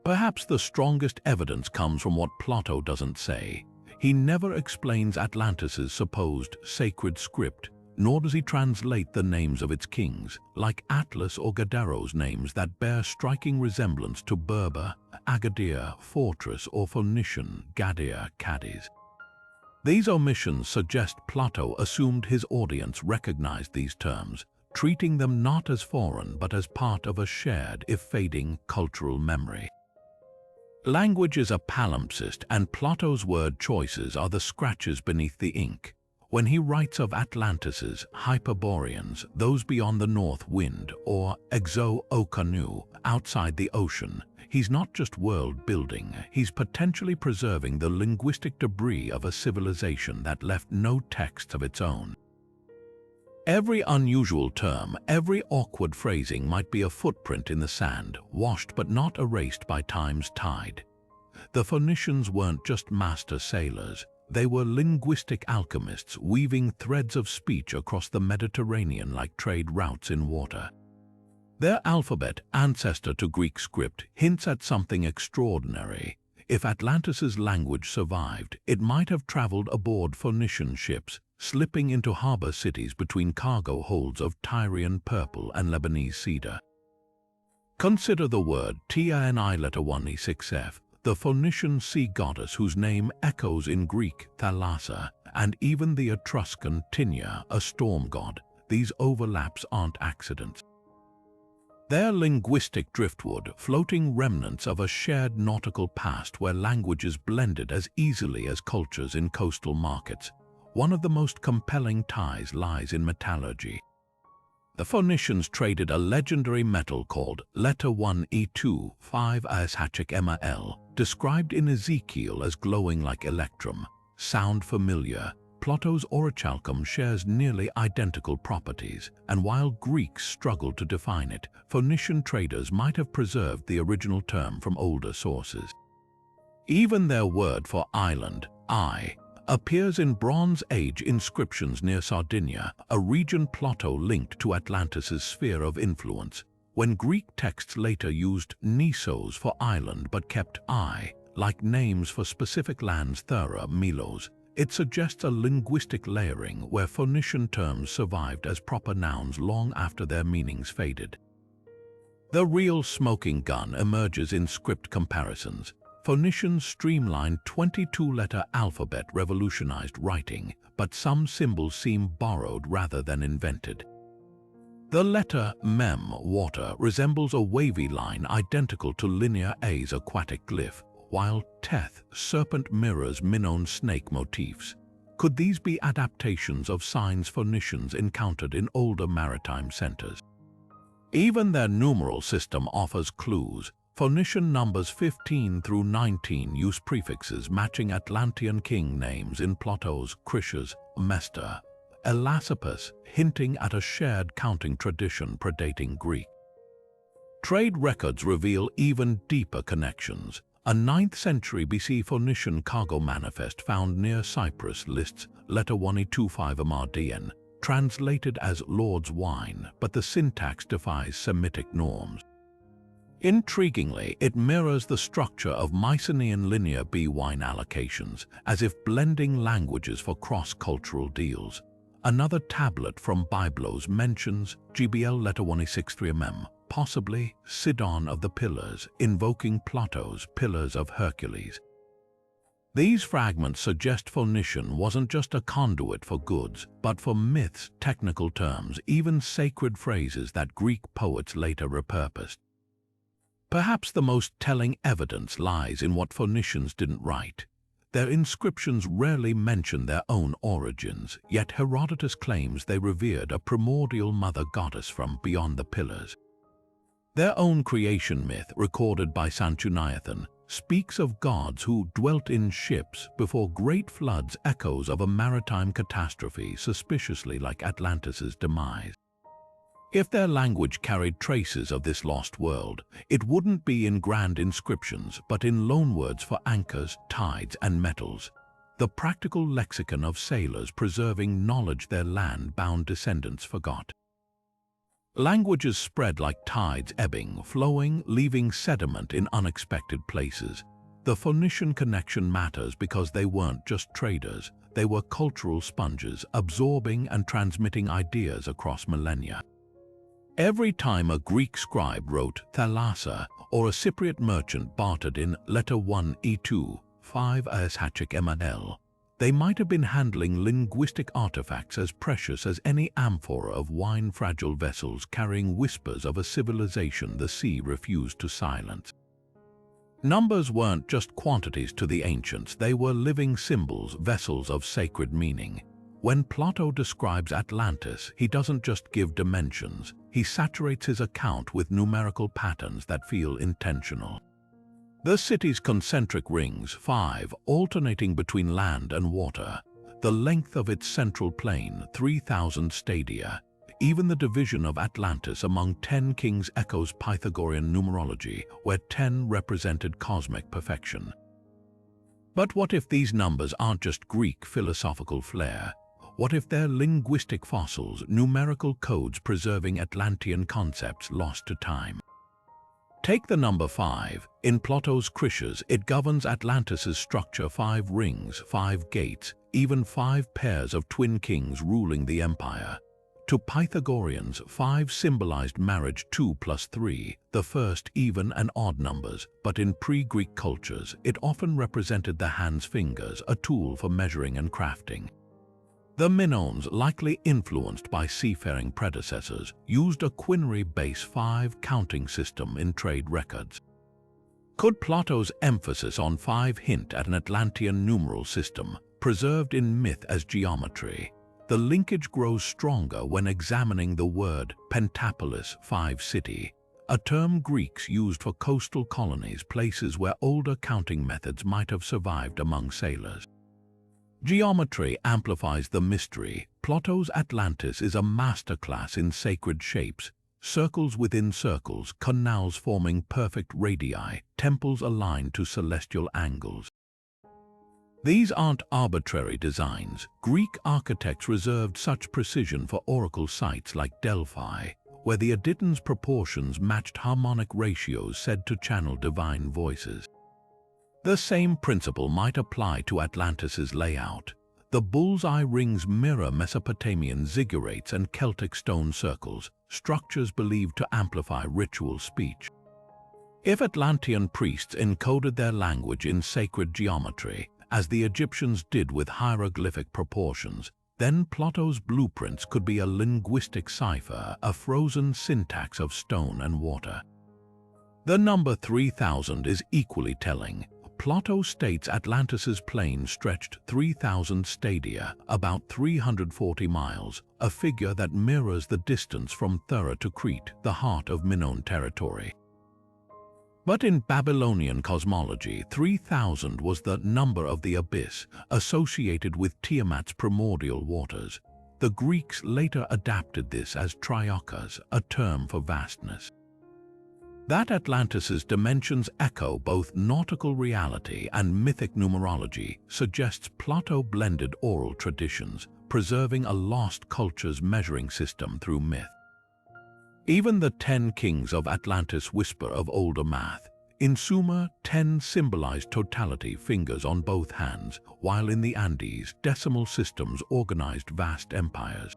Perhaps the strongest evidence comes from what Plato doesn't say. He never explains Atlantis's supposed sacred script, nor does he translate the names of its kings, like Atlas or Gadero's names that bear striking resemblance to Berber, Agadir, fortress, or Phoenician, Gadir, Cadiz. These omissions suggest Plato assumed his audience recognized these terms, treating them not as foreign but as part of a shared, if fading, cultural memory. Language is a palimpsest, and Plato's word choices are the scratches beneath the ink. When he writes of Atlantis's Hyperboreans, those beyond the north wind, or exo-okanu, outside the ocean, he's not just world-building, he's potentially preserving the linguistic debris of a civilization that left no texts of its own. Every unusual term, every awkward phrasing might be a footprint in the sand, washed but not erased by time's tide. The Phoenicians weren't just master sailors, they were linguistic alchemists weaving threads of speech across the Mediterranean like trade routes in water. Their alphabet, ancestor to Greek script, hints at something extraordinary. If Atlantis's language survived, it might have traveled aboard Phoenician ships, slipping into harbor cities between cargo holds of Tyrian purple and Lebanese cedar. Consider the word Tiaeni letter 1e6f, the Phoenician sea goddess whose name echoes in Greek Thalassa, and even the Etruscan Tinia, a storm god. These overlaps aren't accidents. They're linguistic driftwood, floating remnants of a shared nautical past where languages blended as easily as cultures in coastal markets. One of the most compelling ties lies in metallurgy. The Phoenicians traded a legendary metal called letter 1e2, 5 described in Ezekiel as glowing like electrum. Sound familiar? Plato's orichalcum shares nearly identical properties, and while Greeks struggled to define it, Phoenician traders might have preserved the original term from older sources. Even their word for island, appears in Bronze Age inscriptions near Sardinia, a region Plato linked to Atlantis's sphere of influence. When Greek texts later used nisos for island but kept like names for specific lands Thera, Milos, it suggests a linguistic layering where Phoenician terms survived as proper nouns long after their meanings faded. The real smoking gun emerges in script comparisons. Phoenicians' streamlined 22-letter alphabet revolutionized writing, but some symbols seem borrowed rather than invented. The letter mem, water, resembles a wavy line identical to linear A's aquatic glyph, while teth, serpent, mirrors Minoan snake motifs. Could these be adaptations of signs Phoenicians encountered in older maritime centers? Even their numeral system offers clues. Phoenician numbers 15 through 19 use prefixes matching Atlantean king names in Plato's Critias, Mestor, Elasippus, hinting at a shared counting tradition predating Greek. Trade records reveal even deeper connections. A 9th century BC Phoenician cargo manifest found near Cyprus lists letter 1E25 Amardian, translated as Lord's wine, but the syntax defies Semitic norms. Intriguingly, it mirrors the structure of Mycenaean linear B wine allocations, as if blending languages for cross-cultural deals. Another tablet from Byblos mentions GBL letter 1E63 mm, possibly Sidon of the Pillars, invoking Plato's Pillars of Hercules. These fragments suggest Phoenician wasn't just a conduit for goods, but for myths, technical terms, even sacred phrases that Greek poets later repurposed. Perhaps the most telling evidence lies in what Phoenicians didn't write. Their inscriptions rarely mention their own origins, yet Herodotus claims they revered a primordial mother goddess from beyond the pillars. Their own creation myth, recorded by Sanchuniathon, speaks of gods who dwelt in ships before great floods, echoes of a maritime catastrophe suspiciously like Atlantis' demise. If their language carried traces of this lost world, it wouldn't be in grand inscriptions, but in loanwords for anchors, tides, and metals, the practical lexicon of sailors preserving knowledge their land-bound descendants forgot. Languages spread like tides, ebbing, flowing, leaving sediment in unexpected places. The Phoenician connection matters because they weren't just traders, they were cultural sponges, absorbing and transmitting ideas across millennia. Every time a Greek scribe wrote thalassa or a Cypriot merchant bartered in letter 1E2, 5 Ashachik ML, they might have been handling linguistic artifacts as precious as any amphora of wine, fragile vessels carrying whispers of a civilization the sea refused to silence. Numbers weren't just quantities to the ancients, they were living symbols, vessels of sacred meaning. When Plato describes Atlantis, he doesn't just give dimensions, he saturates his account with numerical patterns that feel intentional. The city's concentric rings, 5, alternating between land and water, the length of its central plain, 3,000 stadia. Even the division of Atlantis among 10 kings echoes Pythagorean numerology, where 10 represented cosmic perfection. But what if these numbers aren't just Greek philosophical flair? What if they're linguistic fossils, numerical codes preserving Atlantean concepts lost to time? Take the number 5. In Plato's Critias, it governs Atlantis' structure: 5 rings, 5 gates, even 5 pairs of twin kings ruling the empire. To Pythagoreans, 5 symbolized marriage, 2 plus 3, the first even and odd numbers, but in pre-Greek cultures, it often represented the hand's fingers, a tool for measuring and crafting. The Minoans, likely influenced by seafaring predecessors, used a quinary base 5 counting system in trade records. Could Plato's emphasis on 5 hint at an Atlantean numeral system, preserved in myth as geometry? The linkage grows stronger when examining the word pentapolis, 5 city, a term Greeks used for coastal colonies, places where older counting methods might have survived among sailors. Geometry amplifies the mystery. Plato's Atlantis is a masterclass in sacred shapes, circles within circles, canals forming perfect radii, temples aligned to celestial angles. These aren't arbitrary designs. Greek architects reserved such precision for oracle sites like Delphi, where the Aditon's proportions matched harmonic ratios said to channel divine voices. The same principle might apply to Atlantis' layout. The bullseye rings mirror Mesopotamian ziggurats and Celtic stone circles, structures believed to amplify ritual speech. If Atlantean priests encoded their language in sacred geometry, as the Egyptians did with hieroglyphic proportions, then Plato's blueprints could be a linguistic cipher, a frozen syntax of stone and water. The number 3000 is equally telling. Plato states Atlantis's plain stretched 3,000 stadia, about 340 miles, a figure that mirrors the distance from Thera to Crete, the heart of Minoan territory. But in Babylonian cosmology, 3,000 was the number of the abyss, associated with Tiamat's primordial waters. The Greeks later adapted this as triokos, a term for vastness. That Atlantis's dimensions echo both nautical reality and mythic numerology suggests Plato blended oral traditions, preserving a lost culture's measuring system through myth. Even the 10 kings of Atlantis whisper of older math. In Sumer, 10 symbolized totality, fingers on both hands, while in the Andes, decimal systems organized vast empires.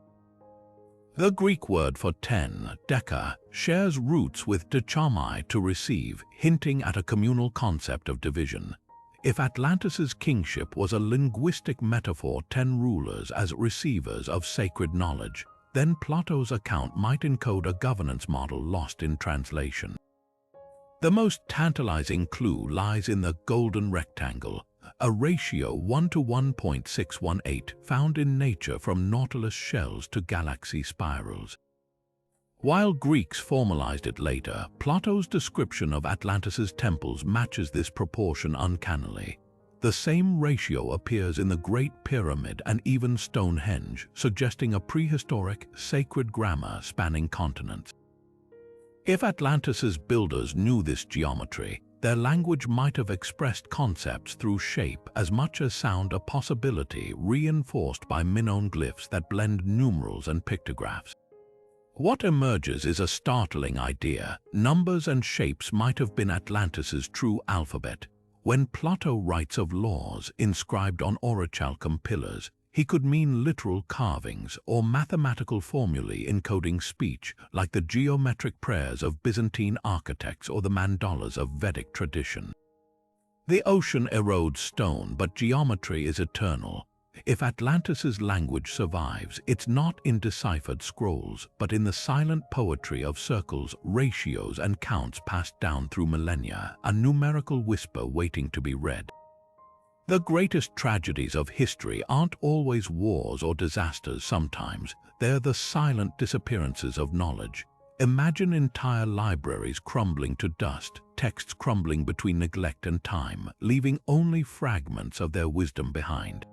The Greek word for 10, deca, shares roots with dechamai, to receive, hinting at a communal concept of division. If Atlantis's kingship was a linguistic metaphor, 10 rulers as receivers of sacred knowledge, then Plato's account might encode a governance model lost in translation. The most tantalizing clue lies in the golden rectangle, a ratio 1 to 1.618 found in nature from nautilus shells to galaxy spirals. While Greeks formalized it later, Plato's description of Atlantis's temples matches this proportion uncannily. The same ratio appears in the Great Pyramid and even Stonehenge, suggesting a prehistoric, sacred grammar spanning continents. If Atlantis's builders knew this geometry, their language might have expressed concepts through shape as much as sound, a possibility reinforced by Minoan glyphs that blend numerals and pictographs. What emerges is a startling idea. Numbers and shapes might have been Atlantis's true alphabet. When Plato writes of laws inscribed on orichalcum pillars, he could mean literal carvings or mathematical formulae encoding speech, like the geometric prayers of Byzantine architects or the mandalas of Vedic tradition. The ocean erodes stone, but geometry is eternal. If Atlantis's language survives, it's not in deciphered scrolls, but in the silent poetry of circles, ratios, and counts passed down through millennia, a numerical whisper waiting to be read. The greatest tragedies of history aren't always wars or disasters. Sometimes they're the silent disappearances of knowledge. Imagine entire libraries crumbling to dust, texts crumbling between neglect and time, leaving only fragments of their wisdom behind.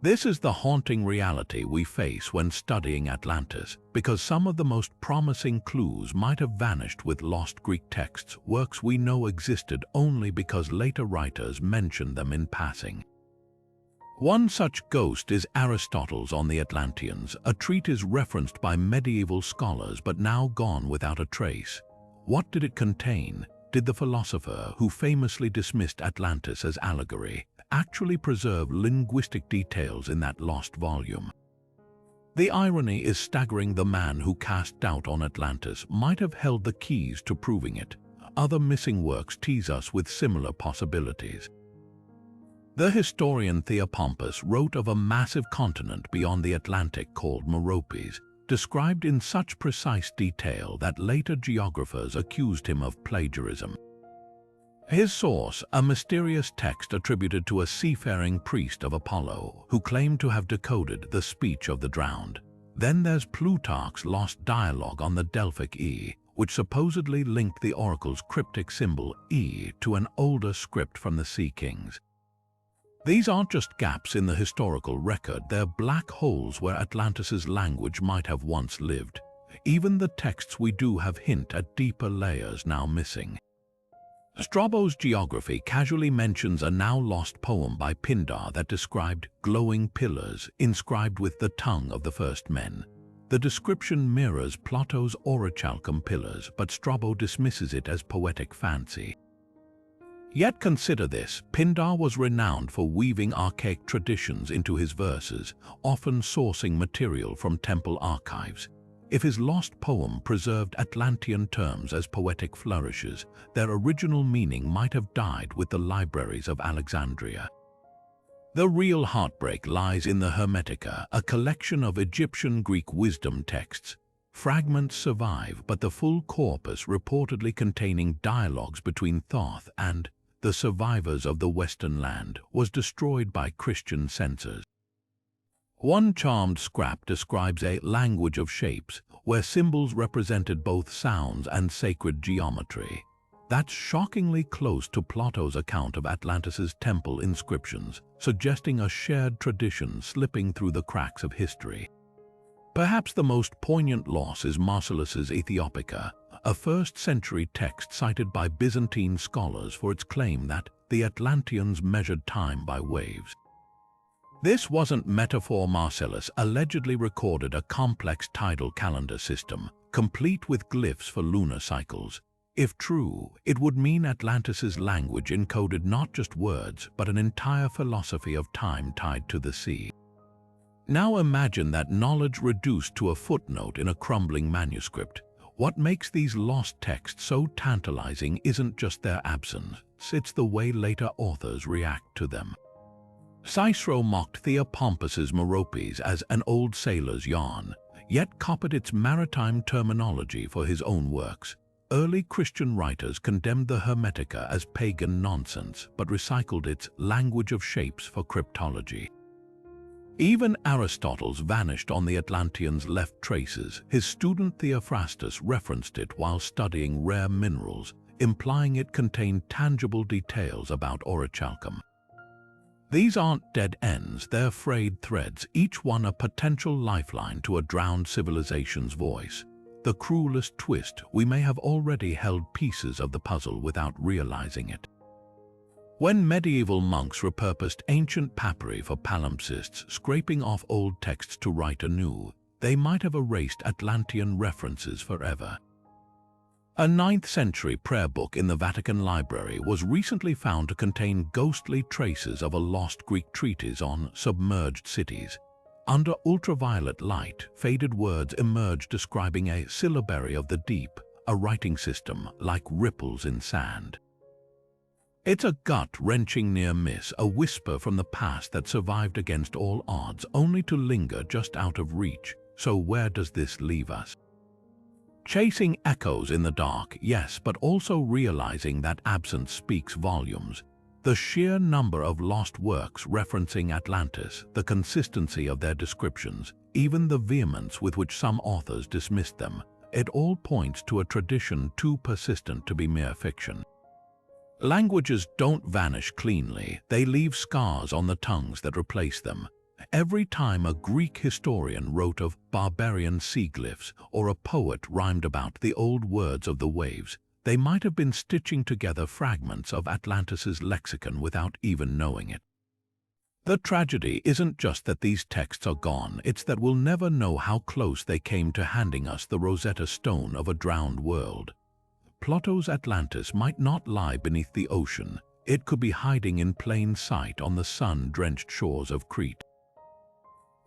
This is the haunting reality we face when studying Atlantis, because some of the most promising clues might have vanished with lost Greek texts, works we know existed only because later writers mentioned them in passing. One such ghost is Aristotle's On the Atlanteans, a treatise referenced by medieval scholars but now gone without a trace. What did it contain? Did the philosopher, who famously dismissed Atlantis as allegory, actually preserve linguistic details in that lost volume? The irony is staggering. The man who cast doubt on Atlantis might have held the keys to proving it. Other missing works tease us with similar possibilities. The historian Theopompus wrote of a massive continent beyond the Atlantic called Meropes, described in such precise detail that later geographers accused him of plagiarism. His source, a mysterious text attributed to a seafaring priest of Apollo, who claimed to have decoded the speech of the drowned. Then there's Plutarch's lost dialogue on the Delphic E, which supposedly linked the oracle's cryptic symbol E to an older script from the Sea Kings. These aren't just gaps in the historical record, they're black holes where Atlantis's language might have once lived. Even the texts we do have hint at deeper layers now missing. Strabo's geography casually mentions a now-lost poem by Pindar that described glowing pillars inscribed with the tongue of the first men. The description mirrors Plato's orichalcum pillars, but Strabo dismisses it as poetic fancy. Yet consider this, Pindar was renowned for weaving archaic traditions into his verses, often sourcing material from temple archives. If his lost poem preserved Atlantean terms as poetic flourishes, their original meaning might have died with the libraries of Alexandria. The real heartbreak lies in the Hermetica, a collection of Egyptian Greek wisdom texts. Fragments survive, but the full corpus, reportedly containing dialogues between Thoth and the survivors of the Western land, was destroyed by Christian censors. One charmed scrap describes a language of shapes, where symbols represented both sounds and sacred geometry. That's shockingly close to Plato's account of Atlantis's temple inscriptions, suggesting a shared tradition slipping through the cracks of history. Perhaps the most poignant loss is Marcellus's Ethiopica, a first-century text cited by Byzantine scholars for its claim that the Atlanteans measured time by waves. This wasn't metaphor. Marcellus allegedly recorded a complex tidal calendar system, complete with glyphs for lunar cycles. If true, it would mean Atlantis's language encoded not just words, but an entire philosophy of time tied to the sea. Now imagine that knowledge reduced to a footnote in a crumbling manuscript. What makes these lost texts so tantalizing isn't just their absence, it's the way later authors react to them. Cicero mocked Theopompus's Meropes as an old sailor's yarn, yet copied its maritime terminology for his own works. Early Christian writers condemned the Hermetica as pagan nonsense, but recycled its language of shapes for cryptology. Even Aristotle's vanished on the Atlanteans left traces. His student Theophrastus referenced it while studying rare minerals, implying it contained tangible details about orichalcum. These aren't dead ends, they're frayed threads, each one a potential lifeline to a drowned civilization's voice. The cruelest twist, we may have already held pieces of the puzzle without realizing it. When medieval monks repurposed ancient papyri for palimpsests, scraping off old texts to write anew, they might have erased Atlantean references forever. A 9th century prayer book in the Vatican Library was recently found to contain ghostly traces of a lost Greek treatise on submerged cities. Under ultraviolet light, faded words emerged describing a syllabary of the deep, a writing system like ripples in sand. It's a gut-wrenching near miss, a whisper from the past that survived against all odds, only to linger just out of reach. So where does this leave us? Chasing echoes in the dark, yes, but also realizing that absence speaks volumes. The sheer number of lost works referencing Atlantis, the consistency of their descriptions, even the vehemence with which some authors dismissed them, it all points to a tradition too persistent to be mere fiction. Languages don't vanish cleanly, they leave scars on the tongues that replace them. Every time a Greek historian wrote of barbarian sea glyphs or a poet rhymed about the old words of the waves, they might have been stitching together fragments of Atlantis's lexicon without even knowing it. The tragedy isn't just that these texts are gone, it's that we'll never know how close they came to handing us the Rosetta Stone of a drowned world. Plato's Atlantis might not lie beneath the ocean, it could be hiding in plain sight on the sun-drenched shores of Crete.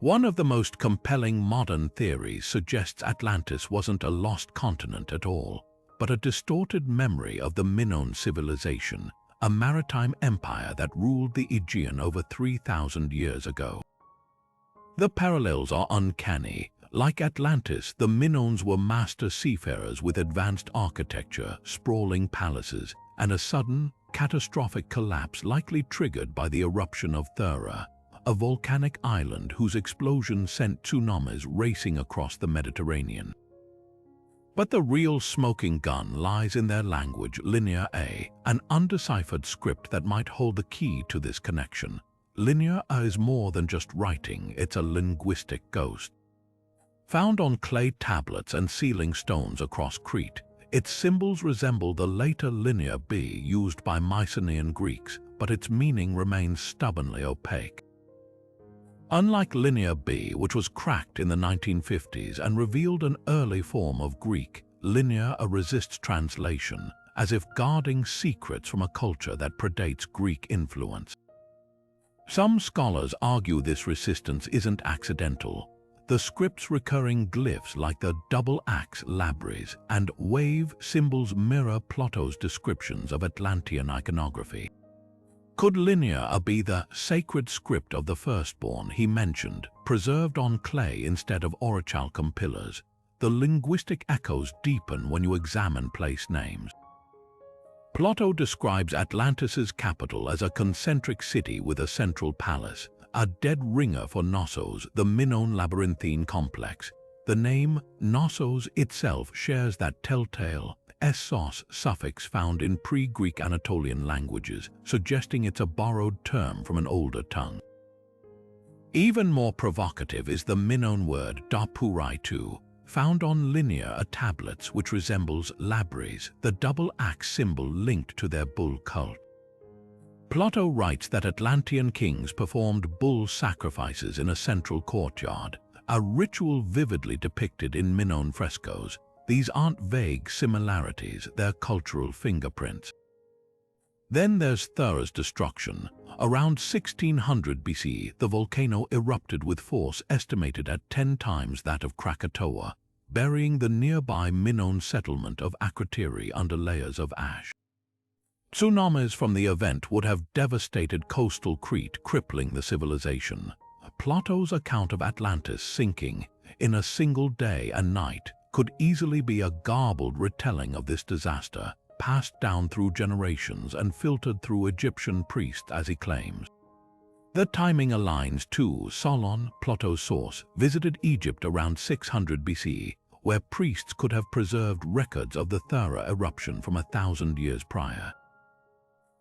One of the most compelling modern theories suggests Atlantis wasn't a lost continent at all, but a distorted memory of the Minoan civilization, a maritime empire that ruled the Aegean over 3,000 years ago. The parallels are uncanny. Like Atlantis, the Minoans were master seafarers with advanced architecture, sprawling palaces, and a sudden, catastrophic collapse likely triggered by the eruption of Thera, a volcanic island whose explosion sent tsunamis racing across the Mediterranean. But the real smoking gun lies in their language, Linear A, an undeciphered script that might hold the key to this connection. Linear A is more than just writing, it's a linguistic ghost. Found on clay tablets and sealing stones across Crete, its symbols resemble the later Linear B used by Mycenaean Greeks, but its meaning remains stubbornly opaque. Unlike Linear B, which was cracked in the 1950s and revealed an early form of Greek, Linear A resists translation, as if guarding secrets from a culture that predates Greek influence. Some scholars argue this resistance isn't accidental. The script's recurring glyphs like the double axe labris and wave symbols mirror Plato's descriptions of Atlantean iconography. Could Linear A be the sacred script of the firstborn he mentioned, preserved on clay instead of orichalcum pillars? The linguistic echoes deepen when you examine place names. Plato describes Atlantis's capital as a concentric city with a central palace, a dead ringer for Knossos, the Minoan labyrinthine complex. The name Knossos itself shares that telltale "-sos suffix found in pre-Greek Anatolian languages, suggesting it's a borrowed term from an older tongue. Even more provocative is the Minoan word "dapuraitu", found on linear tablets which resembles labries, the double axe symbol linked to their bull cult. Plato writes that Atlantean kings performed bull sacrifices in a central courtyard, a ritual vividly depicted in Minoan frescoes. These aren't vague similarities, they're cultural fingerprints. Then there's Thera's destruction. Around 1600 BC, the volcano erupted with force estimated at 10 times that of Krakatoa, burying the nearby Minoan settlement of Akrotiri under layers of ash. Tsunamis from the event would have devastated coastal Crete, crippling the civilization. Plato's account of Atlantis sinking in a single day and night could easily be a garbled retelling of this disaster, passed down through generations and filtered through Egyptian priests as he claims. The timing aligns too. Solon, Plato's source, visited Egypt around 600 BC, where priests could have preserved records of the Thera eruption from 1,000 years prior.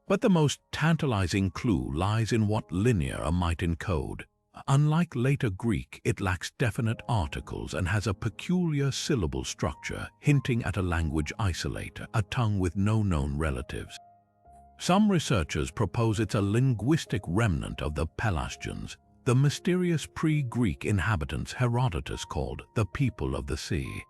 But the most tantalizing clue lies in what linear might encode. Unlike later Greek, it lacks definite articles and has a peculiar syllable structure, hinting at a language isolator, a tongue with no known relatives. Some researchers propose it's a linguistic remnant of the Pelasgians, the mysterious pre-Greek inhabitants Herodotus called the people of the sea.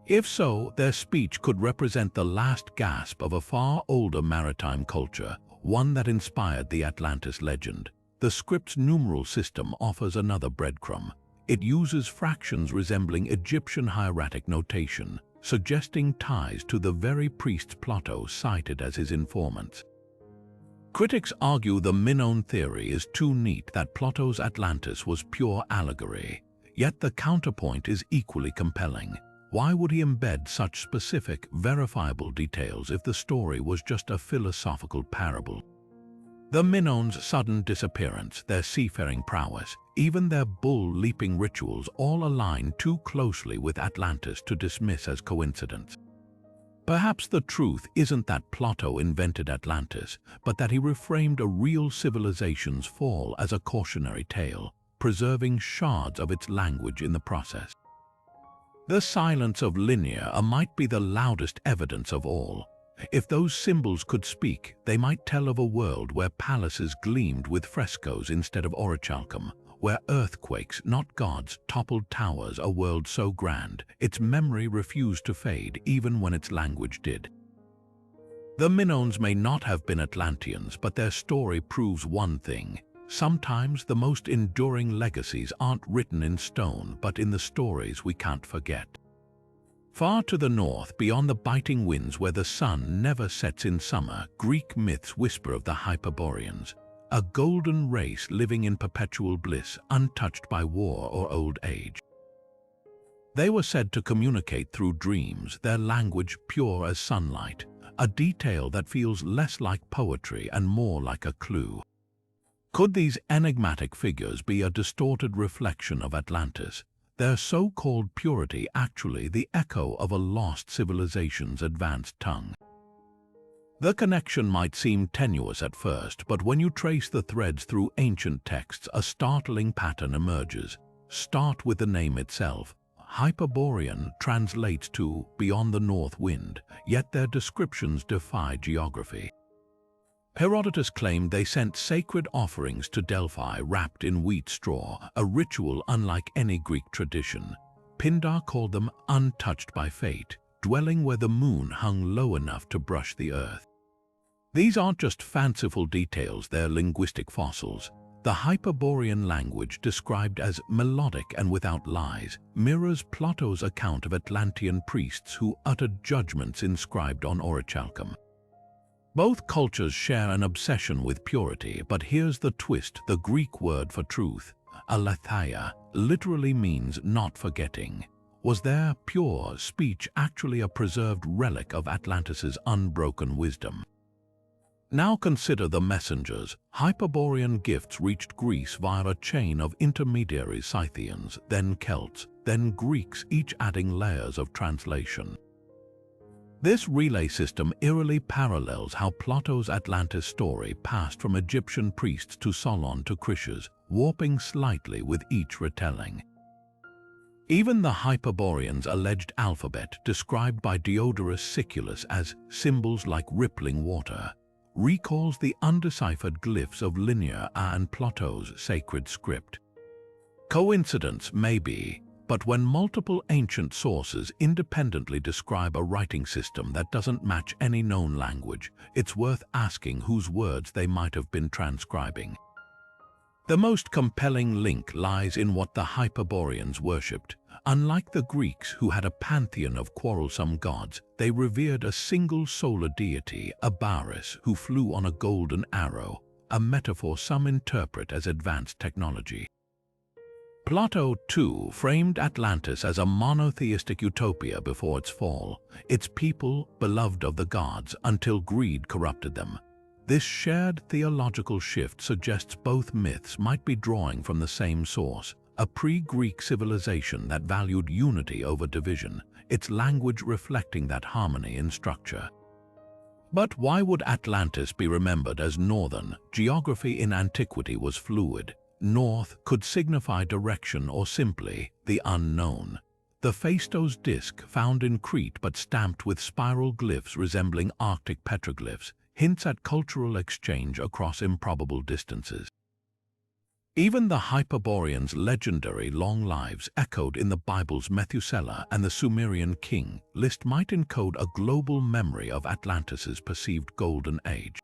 If so, their speech could represent the last gasp of a far older maritime culture, one that inspired the Atlantis legend. The script's numeral system offers another breadcrumb. It uses fractions resembling Egyptian hieratic notation, suggesting ties to the very priests Plato cited as his informants. Critics argue the Minoan theory is too neat, that Plato's Atlantis was pure allegory. Yet the counterpoint is equally compelling. Why would he embed such specific, verifiable details if the story was just a philosophical parable? The Minoans' sudden disappearance, their seafaring prowess, even their bull-leaping rituals all align too closely with Atlantis to dismiss as coincidence. Perhaps the truth isn't that Plato invented Atlantis, but that he reframed a real civilization's fall as a cautionary tale, preserving shards of its language in the process. The silence of linear might be the loudest evidence of all. If those symbols could speak, they might tell of a world where palaces gleamed with frescoes instead of orichalcum, where earthquakes, not gods, toppled towers, a world so grand, its memory refused to fade even when its language did. The Minoans may not have been Atlanteans, but their story proves one thing. Sometimes the most enduring legacies aren't written in stone, but in the stories we can't forget. Far to the north, beyond the biting winds where the sun never sets in summer, Greek myths whisper of the Hyperboreans, a golden race living in perpetual bliss, untouched by war or old age. They were said to communicate through dreams, their language pure as sunlight, a detail that feels less like poetry and more like a clue. Could these enigmatic figures be a distorted reflection of Atlantis, their so-called purity actually the echo of a lost civilization's advanced tongue? The connection might seem tenuous at first, but when you trace the threads through ancient texts, a startling pattern emerges. Start with the name itself. Hyperborean translates to beyond the north wind, yet their descriptions defy geography. Herodotus claimed they sent sacred offerings to Delphi wrapped in wheat straw, a ritual unlike any Greek tradition. Pindar called them untouched by fate, dwelling where the moon hung low enough to brush the earth. These aren't just fanciful details, they're linguistic fossils. The Hyperborean language, described as melodic and without lies, mirrors Plato's account of Atlantean priests who uttered judgments inscribed on orichalcum. Both cultures share an obsession with purity, but here's the twist: the Greek word for truth, aletheia, literally means not forgetting. Was their pure speech actually a preserved relic of Atlantis's unbroken wisdom? Now consider the messengers. Hyperborean gifts reached Greece via a chain of intermediaries: Scythians, then Celts, then Greeks, each adding layers of translation. This relay system eerily parallels how Plato's Atlantis story passed from Egyptian priests to Solon to Critias, warping slightly with each retelling. Even the Hyperboreans' alleged alphabet, described by Diodorus Siculus as symbols like rippling water, recalls the undeciphered glyphs of linger and Plato's sacred script. Coincidence, maybe, but when multiple ancient sources independently describe a writing system that doesn't match any known language, it's worth asking whose words they might have been transcribing. The most compelling link lies in what the Hyperboreans worshipped. Unlike the Greeks, who had a pantheon of quarrelsome gods, they revered a single solar deity, Abaris, who flew on a golden arrow, a metaphor some interpret as advanced technology. Plato, too, framed Atlantis as a monotheistic utopia before its fall, its people beloved of the gods until greed corrupted them. This shared theological shift suggests both myths might be drawing from the same source, a pre-Greek civilization that valued unity over division, its language reflecting that harmony in structure. But why would Atlantis be remembered as northern? Geography in antiquity was fluid. North could signify direction or simply the unknown. The Phaistos disk, found in Crete but stamped with spiral glyphs resembling Arctic petroglyphs, hints at cultural exchange across improbable distances. Even the Hyperboreans' legendary long lives, echoed in the Bible's Methuselah and the Sumerian king list, might encode a global memory of Atlantis's perceived golden age.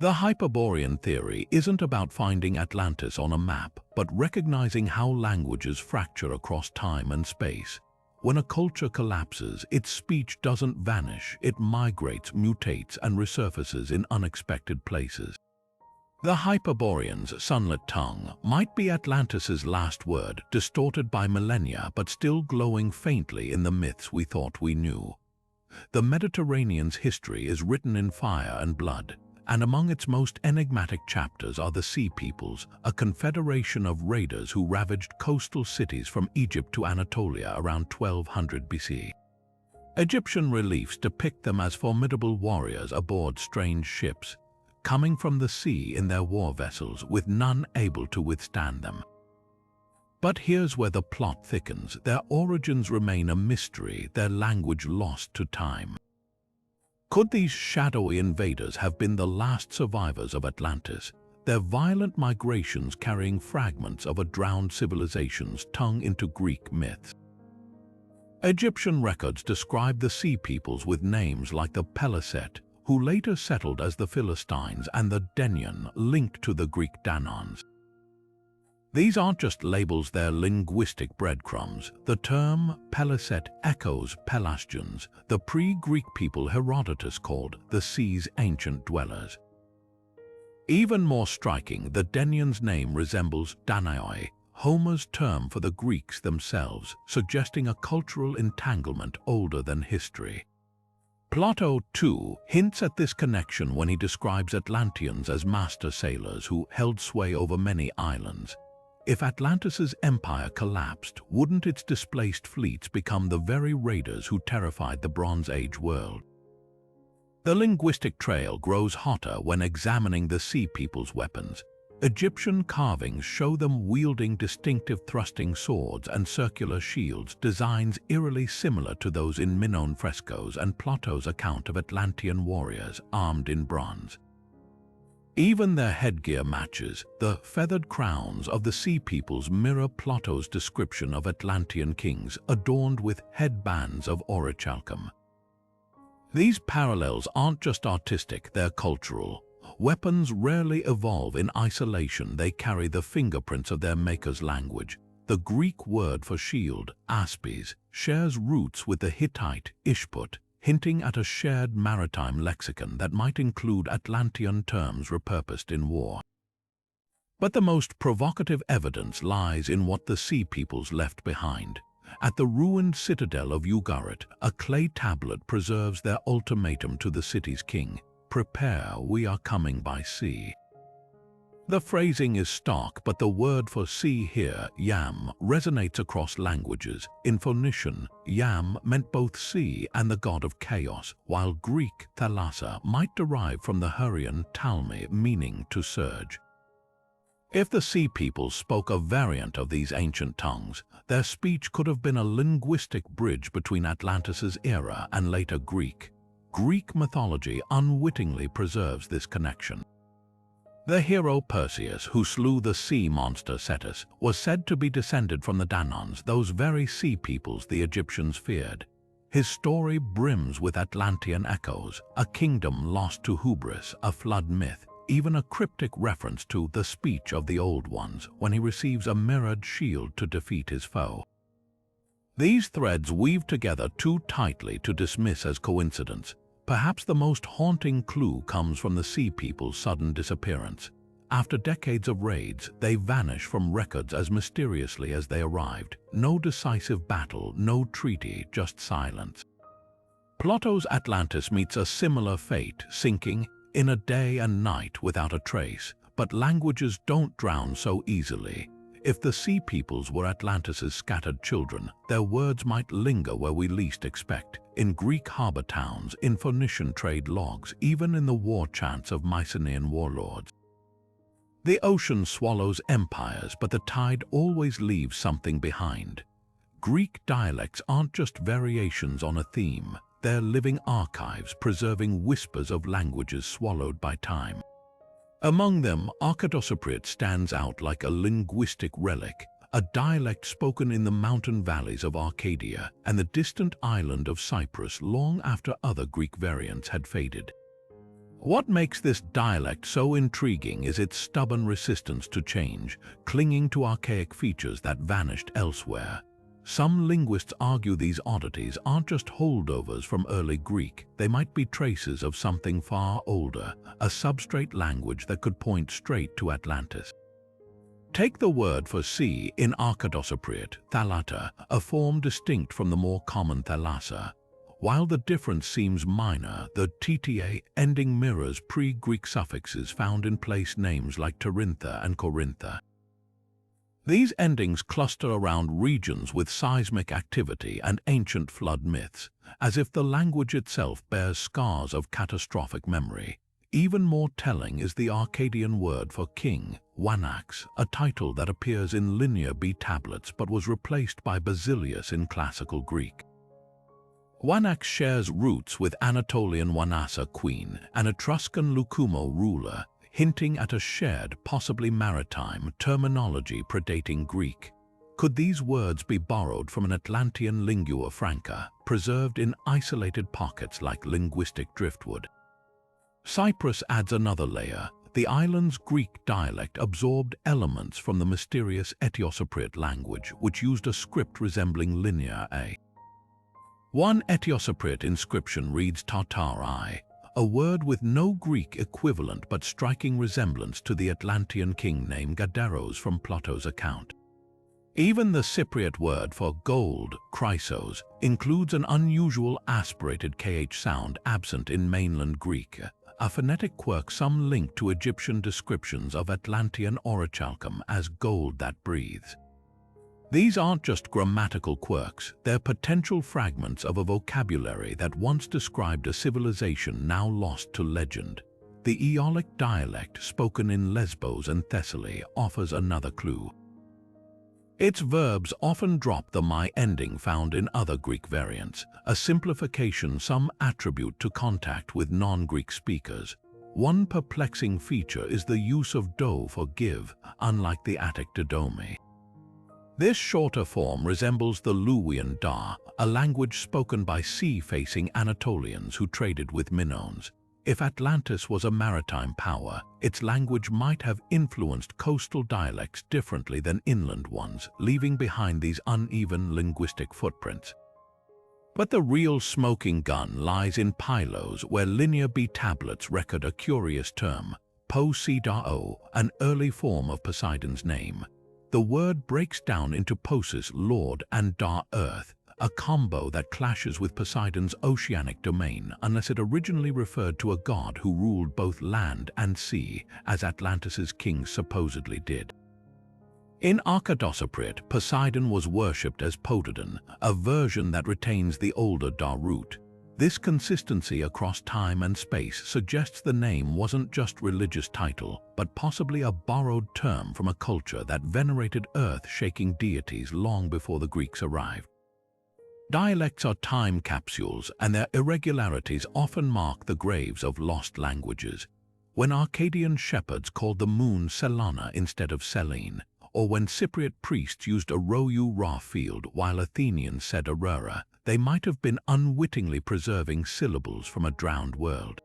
The Hyperborean theory isn't about finding Atlantis on a map, but recognizing how languages fracture across time and space. When a culture collapses, its speech doesn't vanish, it migrates, mutates, and resurfaces in unexpected places. The Hyperboreans' sunlit tongue might be Atlantis's last word, distorted by millennia but still glowing faintly in the myths we thought we knew. The Mediterranean's history is written in fire and blood, and among its most enigmatic chapters are the Sea Peoples, a confederation of raiders who ravaged coastal cities from Egypt to Anatolia around 1200 BC. Egyptian reliefs depict them as formidable warriors aboard strange ships, coming from the sea in their war vessels, with none able to withstand them. But here's where the plot thickens. Their origins remain a mystery, their language lost to time. Could these shadowy invaders have been the last survivors of Atlantis, their violent migrations carrying fragments of a drowned civilization's tongue into Greek myths? Egyptian records describe the Sea Peoples with names like the Peliset, who later settled as the Philistines, and the Denian, linked to the Greek Danons. These aren't just labels, they're linguistic breadcrumbs. The term Peliset echoes Pelasgians, the pre-Greek people Herodotus called the sea's ancient dwellers. Even more striking, the Denians' name resembles Danaoi, Homer's term for the Greeks themselves, suggesting a cultural entanglement older than history. Plato, too, hints at this connection when he describes Atlanteans as master sailors who held sway over many islands. If Atlantis's empire collapsed, wouldn't its displaced fleets become the very raiders who terrified the Bronze Age world? The linguistic trail grows hotter when examining the Sea People's weapons. Egyptian carvings show them wielding distinctive thrusting swords and circular shields, designs eerily similar to those in Minoan frescoes and Plato's account of Atlantean warriors armed in bronze. Even their headgear matches. The feathered crowns of the Sea Peoples mirror Plato's description of Atlantean kings adorned with headbands of orichalcum. These parallels aren't just artistic, they're cultural. Weapons rarely evolve in isolation, they carry the fingerprints of their maker's language. The Greek word for shield, aspis, shares roots with the Hittite, ishput, hinting at a shared maritime lexicon that might include Atlantean terms repurposed in war. But the most provocative evidence lies in what the Sea Peoples left behind. At the ruined citadel of Ugarit, a clay tablet preserves their ultimatum to the city's king: "Prepare, we are coming by sea." The phrasing is stark, but the word for sea here, yam, resonates across languages. In Phoenician, yam meant both sea and the god of chaos, while Greek thalassa might derive from the Hurrian talmi, meaning to surge. If the sea people spoke a variant of these ancient tongues, their speech could have been a linguistic bridge between Atlantis's era and later Greek. Greek mythology unwittingly preserves this connection. The hero Perseus, who slew the sea monster Cetus, was said to be descended from the Danaans, those very sea peoples the Egyptians feared. His story brims with Atlantean echoes, a kingdom lost to hubris, a flood myth, even a cryptic reference to the speech of the Old Ones when he receives a mirrored shield to defeat his foe. These threads weave together too tightly to dismiss as coincidence. Perhaps the most haunting clue comes from the sea people's sudden disappearance. After decades of raids, they vanish from records as mysteriously as they arrived. No decisive battle, no treaty, just silence. Plato's Atlantis meets a similar fate, sinking in a day and night without a trace. But languages don't drown so easily. If the sea peoples were Atlantis's scattered children, their words might linger where we least expect, in Greek harbor towns, in Phoenician trade logs, even in the war chants of Mycenaean warlords. The ocean swallows empires, but the tide always leaves something behind. Greek dialects aren't just variations on a theme, they're living archives preserving whispers of languages swallowed by time. Among them, Archaeocypriot stands out like a linguistic relic, a dialect spoken in the mountain valleys of Arcadia and the distant island of Cyprus long after other Greek variants had faded. What makes this dialect so intriguing is its stubborn resistance to change, clinging to archaic features that vanished elsewhere. Some linguists argue these oddities aren't just holdovers from early Greek, they might be traces of something far older, a substrate language that could point straight to Atlantis. Take the word for sea in Archaeocypriot, thalata, a form distinct from the more common thalassa. While the difference seems minor, the tta ending mirrors pre-Greek suffixes found in place names like Tarintha and Corintha. These endings cluster around regions with seismic activity and ancient flood myths, as if the language itself bears scars of catastrophic memory. Even more telling is the Arcadian word for king, wanax, a title that appears in linear B tablets but was replaced by Basilius in classical Greek. Wanax shares roots with Anatolian Wanasa queen and Etruscan Lucumo ruler, hinting at a shared, possibly maritime, terminology predating Greek. Could these words be borrowed from an Atlantean lingua franca, preserved in isolated pockets like linguistic driftwood? Cyprus adds another layer. The island's Greek dialect absorbed elements from the mysterious Etiocypriot language, which used a script resembling Linear A. One Etiocypriot inscription reads Tartarai, a word with no Greek equivalent but striking resemblance to the Atlantean king named Gaderos from Plato's account. Even the Cypriot word for gold, chrysos, includes an unusual aspirated kh sound absent in mainland Greek, a phonetic quirk some link to Egyptian descriptions of Atlantean orichalcum as gold that breathes. These aren't just grammatical quirks, they're potential fragments of a vocabulary that once described a civilization now lost to legend. The Aeolic dialect spoken in Lesbos and Thessaly offers another clue. Its verbs often drop the my ending found in other Greek variants, a simplification some attribute to contact with non-Greek speakers. One perplexing feature is the use of do for give, unlike the Attic didomi. This shorter form resembles the Luwian da, a language spoken by sea-facing Anatolians who traded with Minoans. If Atlantis was a maritime power, its language might have influenced coastal dialects differently than inland ones, leaving behind these uneven linguistic footprints. But the real smoking gun lies in Pylos, where Linear B tablets record a curious term, Po-si-da-o, an early form of Poseidon's name. the word breaks down into Posis, Lord, and Da, Earth, a combo that clashes with Poseidon's oceanic domain unless it originally referred to a god who ruled both land and sea, as Atlantis's kings supposedly did. In Archaeopteryx, Poseidon was worshipped as Potodon, a version that retains the older Da root. This consistency across time and space suggests the name wasn't just religious title, but possibly a borrowed term from a culture that venerated earth-shaking deities long before the Greeks arrived. Dialects are time capsules, and their irregularities often mark the graves of lost languages. When Arcadian shepherds called the moon Selana instead of Selene, or when Cypriot priests used Ra field while Athenians said Aurora, they might have been unwittingly preserving syllables from a drowned world.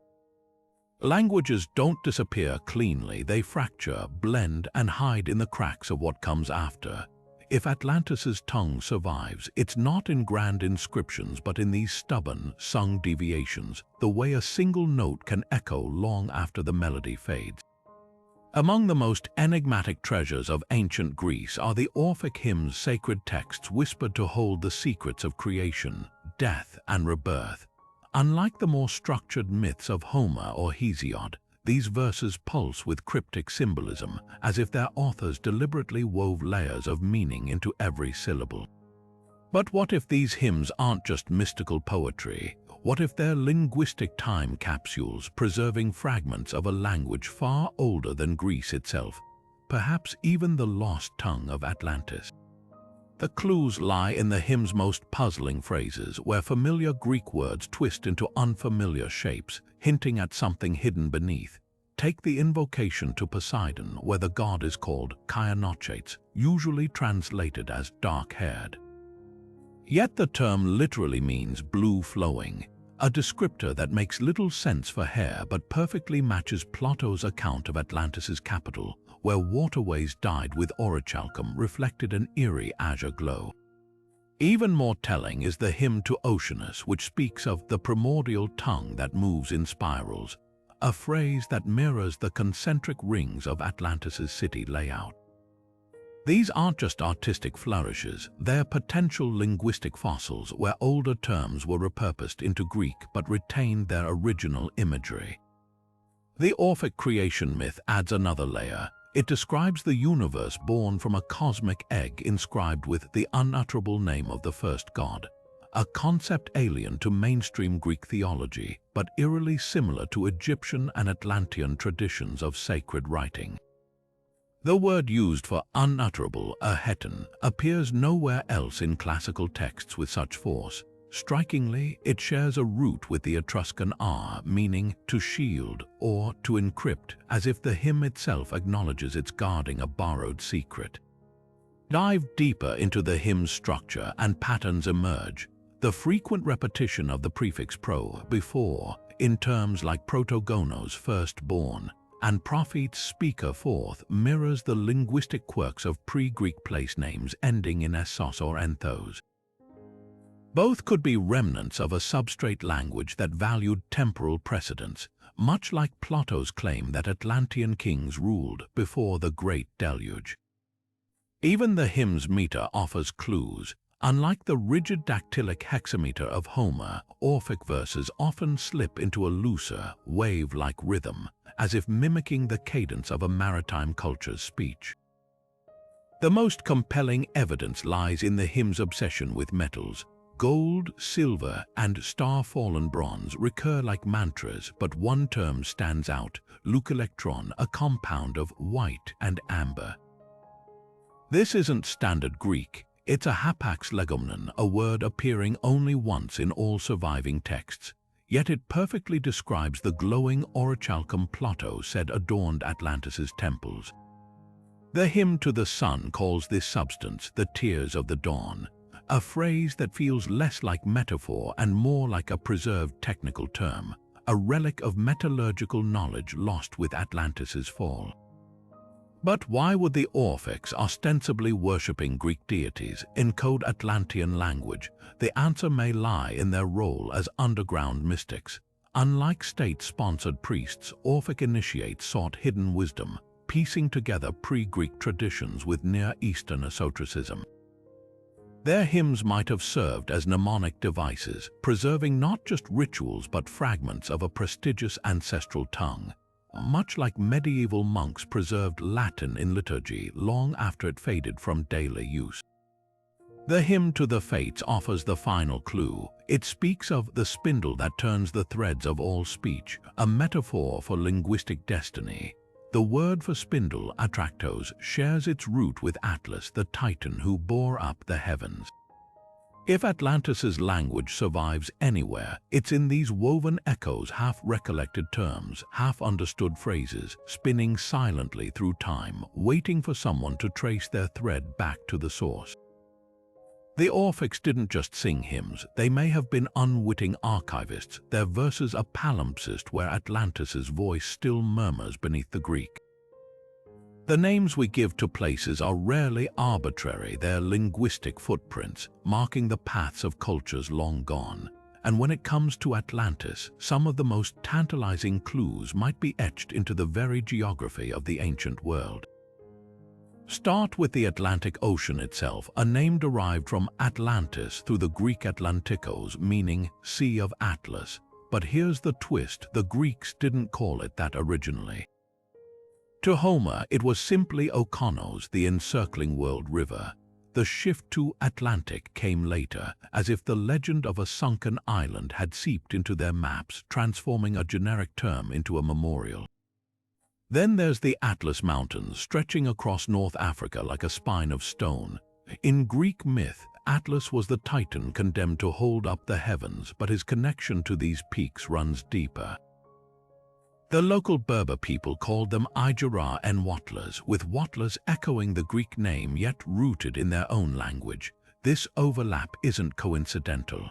Languages don't disappear cleanly, they fracture, blend, and hide in the cracks of what comes after. If Atlantis's tongue survives, it's not in grand inscriptions but in these stubborn, sung deviations, the way a single note can echo long after the melody fades. Among the most enigmatic treasures of ancient Greece are the Orphic hymns, sacred texts whispered to hold the secrets of creation, death, and rebirth. Unlike the more structured myths of Homer or Hesiod, these verses pulse with cryptic symbolism, as if their authors deliberately wove layers of meaning into every syllable. But what if these hymns aren't just mystical poetry? What if they're linguistic time capsules, preserving fragments of a language far older than Greece itself, perhaps even the lost tongue of Atlantis? The clues lie in the hymn's most puzzling phrases, where familiar Greek words twist into unfamiliar shapes, hinting at something hidden beneath. Take the invocation to Poseidon, where the god is called Kyanochates, usually translated as dark-haired. Yet the term literally means blue flowing, a descriptor that makes little sense for hair but perfectly matches Plato's account of Atlantis's capital, where waterways dyed with orichalcum reflected an eerie azure glow. Even more telling is the hymn to Oceanus, which speaks of the primordial tongue that moves in spirals, a phrase that mirrors the concentric rings of Atlantis's city layout. These aren't just artistic flourishes, they're potential linguistic fossils where older terms were repurposed into Greek but retained their original imagery. The Orphic creation myth adds another layer. It describes the universe born from a cosmic egg inscribed with the unutterable name of the first god, a concept alien to mainstream Greek theology, but eerily similar to Egyptian and Atlantean traditions of sacred writing. The word used for unutterable, aheton, appears nowhere else in classical texts with such force. Strikingly, it shares a root with the Etruscan ar, meaning to shield or to encrypt, as if the hymn itself acknowledges it's guarding a borrowed secret. Dive deeper into the hymn's structure and patterns emerge. The frequent repetition of the prefix pro, before, in terms like protogonos, firstborn, and prophet, speaker, forth, mirrors the linguistic quirks of pre-Greek place names ending in essos or enthos. Both could be remnants of a substrate language that valued temporal precedence, much like Plato's claim that Atlantean kings ruled before the Great Deluge. Even the hymn's meter offers clues. Unlike the rigid dactylic hexameter of Homer, Orphic verses often slip into a looser, wave-like rhythm, as if mimicking the cadence of a maritime culture's speech. The most compelling evidence lies in the hymn's obsession with metals. Gold, silver, and star-fallen bronze recur like mantras, but one term stands out, leukelectron, a compound of white and amber. This isn't standard Greek. It's a hapax legomenon, a word appearing only once in all surviving texts, yet it perfectly describes the glowing orichalcum Plato said adorned Atlantis's temples. The hymn to the sun calls this substance the tears of the dawn, a phrase that feels less like metaphor and more like a preserved technical term, a relic of metallurgical knowledge lost with Atlantis's fall. But why would the Orphics, ostensibly worshipping Greek deities, encode Atlantean language? The answer may lie in their role as underground mystics. Unlike state-sponsored priests, Orphic initiates sought hidden wisdom, piecing together pre-Greek traditions with Near Eastern esotericism. Their hymns might have served as mnemonic devices, preserving not just rituals but fragments of a prestigious ancestral tongue, much like medieval monks preserved Latin in liturgy long after it faded from daily use. The hymn to the fates offers the final clue. It speaks of the spindle that turns the threads of all speech, a metaphor for linguistic destiny. The word for spindle, atraktos, shares its root with Atlas, the titan who bore up the heavens. If Atlantis's language survives anywhere, it's in these woven echoes, half-recollected terms, half-understood phrases, spinning silently through time, waiting for someone to trace their thread back to the source. The Orphics didn't just sing hymns, they may have been unwitting archivists, their verses a palimpsest where Atlantis's voice still murmurs beneath the Greek. The names we give to places are rarely arbitrary, they're linguistic footprints, marking the paths of cultures long gone. And when it comes to Atlantis, some of the most tantalizing clues might be etched into the very geography of the ancient world. Start with the Atlantic Ocean itself, a name derived from Atlantis through the Greek Atlantikos, meaning Sea of Atlas. But here's the twist, the Greeks didn't call it that originally. To Homer, it was simply Okeanos, the encircling world river. The shift to Atlantic came later, as if the legend of a sunken island had seeped into their maps, transforming a generic term into a memorial. Then there's the Atlas Mountains, stretching across North Africa like a spine of stone. In Greek myth, Atlas was the titan condemned to hold up the heavens, but his connection to these peaks runs deeper. The local Berber people called them Ijara and Watlers, with Watlers echoing the Greek name yet rooted in their own language. This overlap isn't coincidental.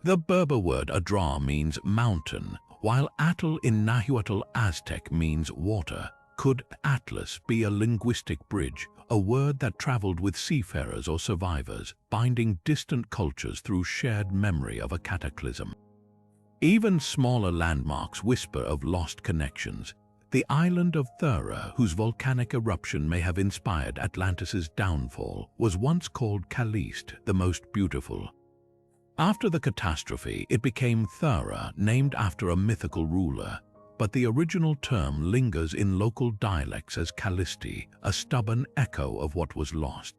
The Berber word Adra means mountain, while Atl in Nahuatl Aztec means water. Could Atlas be a linguistic bridge, a word that traveled with seafarers or survivors, binding distant cultures through shared memory of a cataclysm? Even smaller landmarks whisper of lost connections. The island of Thera, whose volcanic eruption may have inspired Atlantis's downfall, was once called Caliste, the most beautiful. After the catastrophe, it became Thera, named after a mythical ruler, but the original term lingers in local dialects as Calisti, a stubborn echo of what was lost.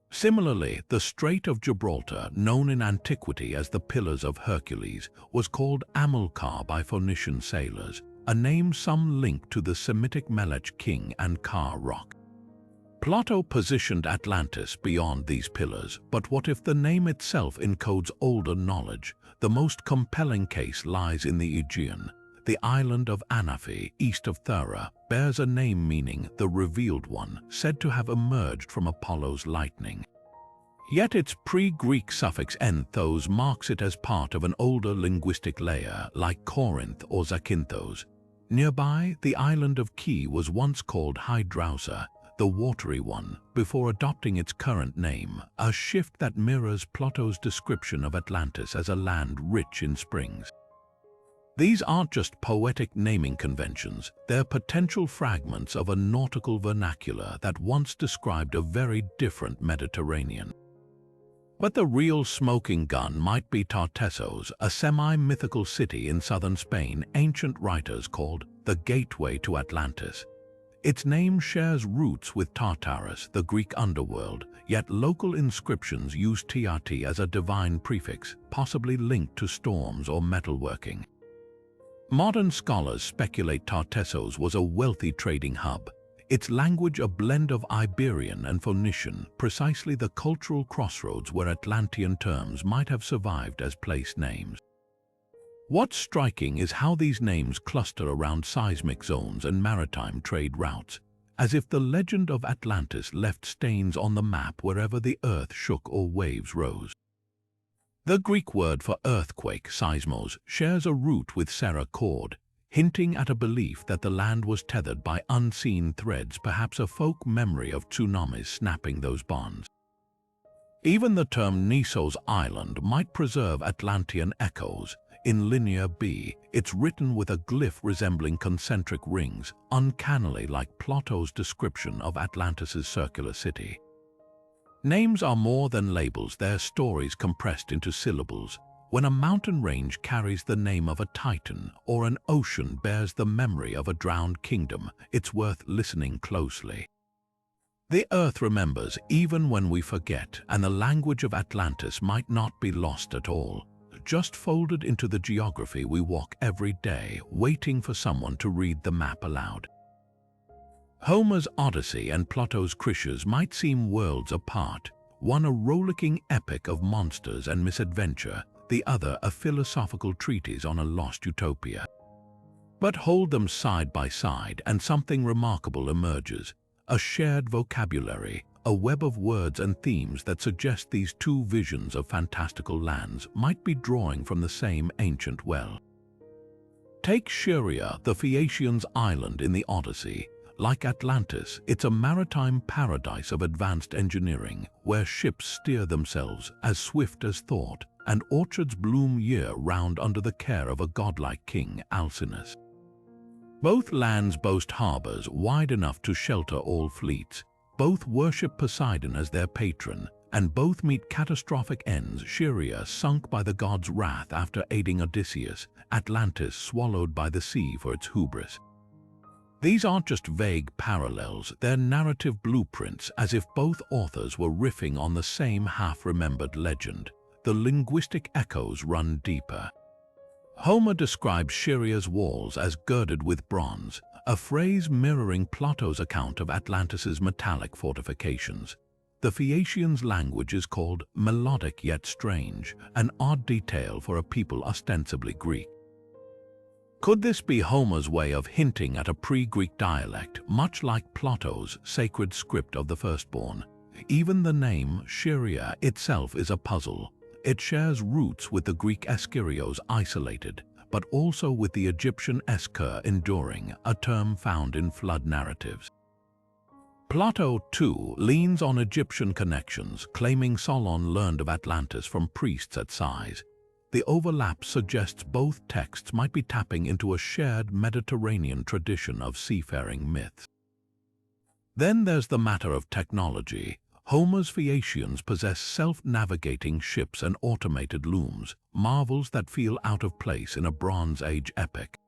Similarly, the Strait of Gibraltar, known in antiquity as the Pillars of Hercules, was called Amilcar by Phoenician sailors, a name some link to the Semitic Melech king and Ka rock. Plato positioned Atlantis beyond these pillars, but what if the name itself encodes older knowledge? The most compelling case lies in the Aegean. The island of Anafi, east of Thera, bears a name meaning the revealed one, said to have emerged from Apollo's lightning. Yet its pre-Greek suffix enthos marks it as part of an older linguistic layer, like Corinth or Zakynthos. Nearby, the island of Kii was once called Hydrousa, the watery one, before adopting its current name, a shift that mirrors Plato's description of Atlantis as a land rich in springs. These aren't just poetic naming conventions, they're potential fragments of a nautical vernacular that once described a very different Mediterranean. But the real smoking gun might be Tartessos, a semi-mythical city in southern Spain ancient writers called the Gateway to Atlantis. Its name shares roots with Tartarus, the Greek underworld, yet local inscriptions use TRT as a divine prefix, possibly linked to storms or metalworking. Modern scholars speculate Tartessos was a wealthy trading hub, its language a blend of Iberian and Phoenician, precisely the cultural crossroads where Atlantean terms might have survived as place names. What's striking is how these names cluster around seismic zones and maritime trade routes, as if the legend of Atlantis left stains on the map wherever the earth shook or waves rose. The Greek word for earthquake, seismos, shares a root with Serra chord, hinting at a belief that the land was tethered by unseen threads, perhaps a folk memory of tsunamis snapping those bonds. Even the term Nissos Island might preserve Atlantean echoes. In Linear B, it's written with a glyph resembling concentric rings, uncannily like Plato's description of Atlantis' circular city. Names are more than labels, they're stories compressed into syllables. When a mountain range carries the name of a titan or an ocean bears the memory of a drowned kingdom, it's worth listening closely. The earth remembers even when we forget, and the language of Atlantis might not be lost at all, just folded into the geography we walk every day, waiting for someone to read the map aloud. Homer's Odyssey and Plato's Critias might seem worlds apart, one a rollicking epic of monsters and misadventure, the other a philosophical treatise on a lost utopia. But hold them side by side and something remarkable emerges, a shared vocabulary, a web of words and themes that suggest these two visions of fantastical lands might be drawing from the same ancient well. Take Scheria, the Phaeacians' island in the Odyssey. Like Atlantis, it's a maritime paradise of advanced engineering, where ships steer themselves as swift as thought, and orchards bloom year-round under the care of a godlike king, Alcinous. Both lands boast harbors wide enough to shelter all fleets, both worship Poseidon as their patron, and both meet catastrophic ends, Scheria sunk by the god's wrath after aiding Odysseus, Atlantis swallowed by the sea for its hubris. These aren't just vague parallels, they're narrative blueprints, as if both authors were riffing on the same half-remembered legend. The linguistic echoes run deeper. Homer describes Scheria's walls as girded with bronze, a phrase mirroring Plato's account of Atlantis's metallic fortifications. The Phaeacians' language is called melodic yet strange, an odd detail for a people ostensibly Greek. Could this be Homer's way of hinting at a pre-Greek dialect, much like Plato's sacred script of the firstborn? Even the name Scheria itself is a puzzle. It shares roots with the Greek Eskirios isolated, but also with the Egyptian Esker enduring, a term found in flood narratives. Plato, too, leans on Egyptian connections, claiming Solon learned of Atlantis from priests at Sais. The overlap suggests both texts might be tapping into a shared Mediterranean tradition of seafaring myths. Then there's the matter of technology. Homer's Phaeacians possess self-navigating ships and automated looms, marvels that feel out of place in a Bronze Age epic.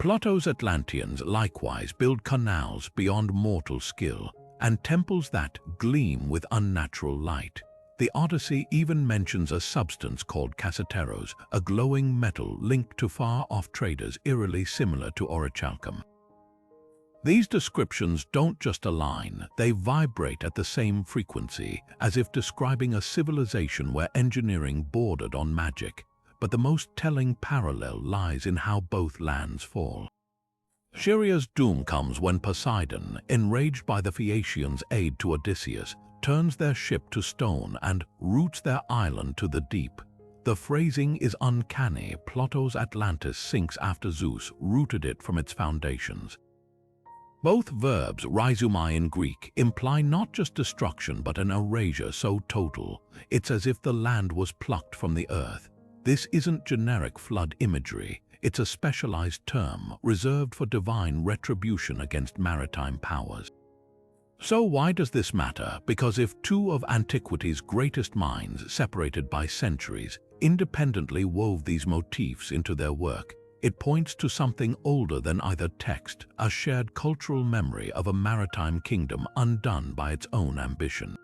Plato's Atlanteans likewise build canals beyond mortal skill, and temples that gleam with unnatural light. The Odyssey even mentions a substance called casseteros, a glowing metal linked to far-off traders eerily similar to orichalcum. These descriptions don't just align, they vibrate at the same frequency, as if describing a civilization where engineering bordered on magic. But the most telling parallel lies in how both lands fall. Scheria's doom comes when Poseidon, enraged by the Phaeacians' aid to Odysseus, turns their ship to stone and roots their island to the deep. The phrasing is uncanny. Plato's Atlantis sinks after Zeus rooted it from its foundations. Both verbs, rhizomai in Greek, imply not just destruction but an erasure so total, it's as if the land was plucked from the earth. This isn't generic flood imagery, it's a specialized term reserved for divine retribution against maritime powers. So why does this matter? Because if two of antiquity's greatest minds, separated by centuries, independently wove these motifs into their work, it points to something older than either text, a shared cultural memory of a maritime kingdom undone by its own ambition.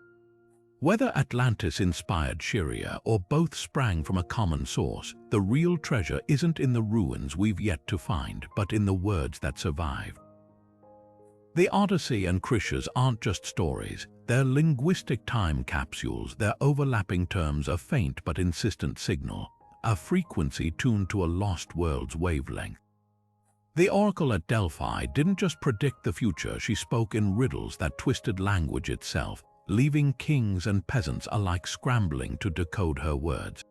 Whether Atlantis inspired Scheria or both sprang from a common source, the real treasure isn't in the ruins we've yet to find, but in the words that survived. The Odyssey and Critias aren't just stories, they're linguistic time capsules, their overlapping terms a faint but insistent signal, a frequency tuned to a lost world's wavelength. The oracle at Delphi didn't just predict the future, she spoke in riddles that twisted language itself, leaving kings and peasants alike scrambling to decode her words.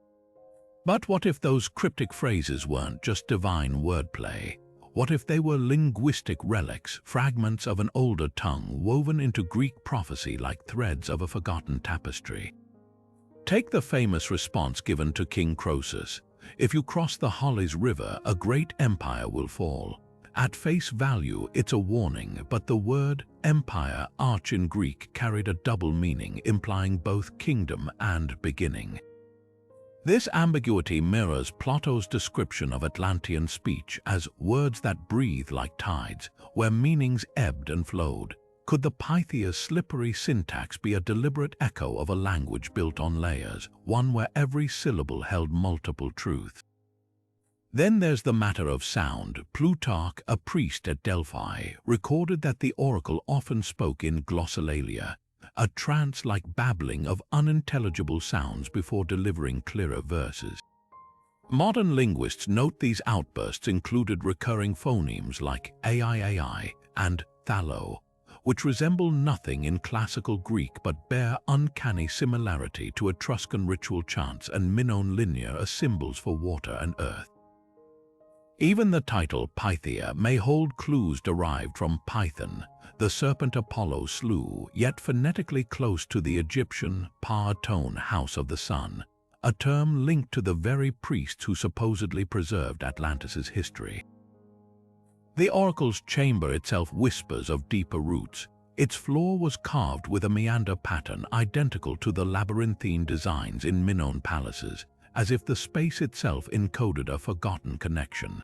But what if those cryptic phrases weren't just divine wordplay? What if they were linguistic relics, fragments of an older tongue woven into Greek prophecy like threads of a forgotten tapestry? Take the famous response given to King Croesus. If you cross the Hollis River, a great empire will fall. At face value, it's a warning, but the word empire, arch in Greek, carried a double meaning, implying both kingdom and beginning. This ambiguity mirrors Plato's description of Atlantean speech as words that breathe like tides, where meanings ebbed and flowed. Could the Pythia's slippery syntax be a deliberate echo of a language built on layers, one where every syllable held multiple truths? Then there's the matter of sound. Plutarch, a priest at Delphi, recorded that the oracle often spoke in glossolalia, a trance-like babbling of unintelligible sounds before delivering clearer verses. Modern linguists note these outbursts included recurring phonemes like ai and thalo, which resemble nothing in classical Greek but bear uncanny similarity to Etruscan ritual chants and Minoan linger as symbols for water and earth. Even the title Pythia may hold clues derived from Python, the serpent Apollo slew, yet phonetically close to the Egyptian Pa-tone house of the sun, a term linked to the very priests who supposedly preserved Atlantis's history. The oracle's chamber itself whispers of deeper roots. Its floor was carved with a meander pattern identical to the labyrinthine designs in Minoan palaces, as if the space itself encoded a forgotten connection.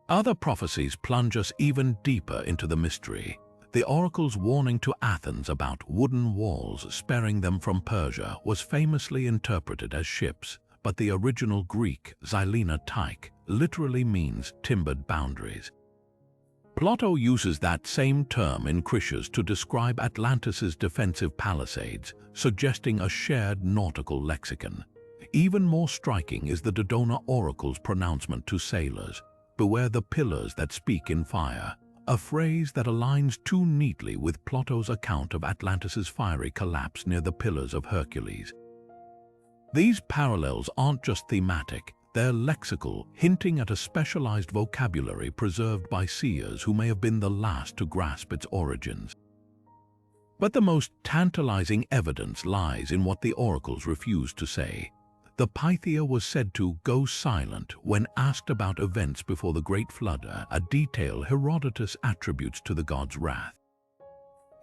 Other prophecies plunge us even deeper into the mystery. The oracle's warning to Athens about wooden walls sparing them from Persia was famously interpreted as ships, but the original Greek xylena taik literally means timbered boundaries. Plato uses that same term in Critias to describe Atlantis's defensive palisades, suggesting a shared nautical lexicon. Even more striking is the Dodona oracle's pronouncement to sailors, "Beware the pillars that speak in fire," a phrase that aligns too neatly with Plato's account of Atlantis's fiery collapse near the Pillars of Hercules. These parallels aren't just thematic, they're lexical, hinting at a specialized vocabulary preserved by seers who may have been the last to grasp its origins. But the most tantalizing evidence lies in what the oracles refused to say. The Pythia was said to go silent when asked about events before the Great Flood, a detail Herodotus attributes to the god's wrath.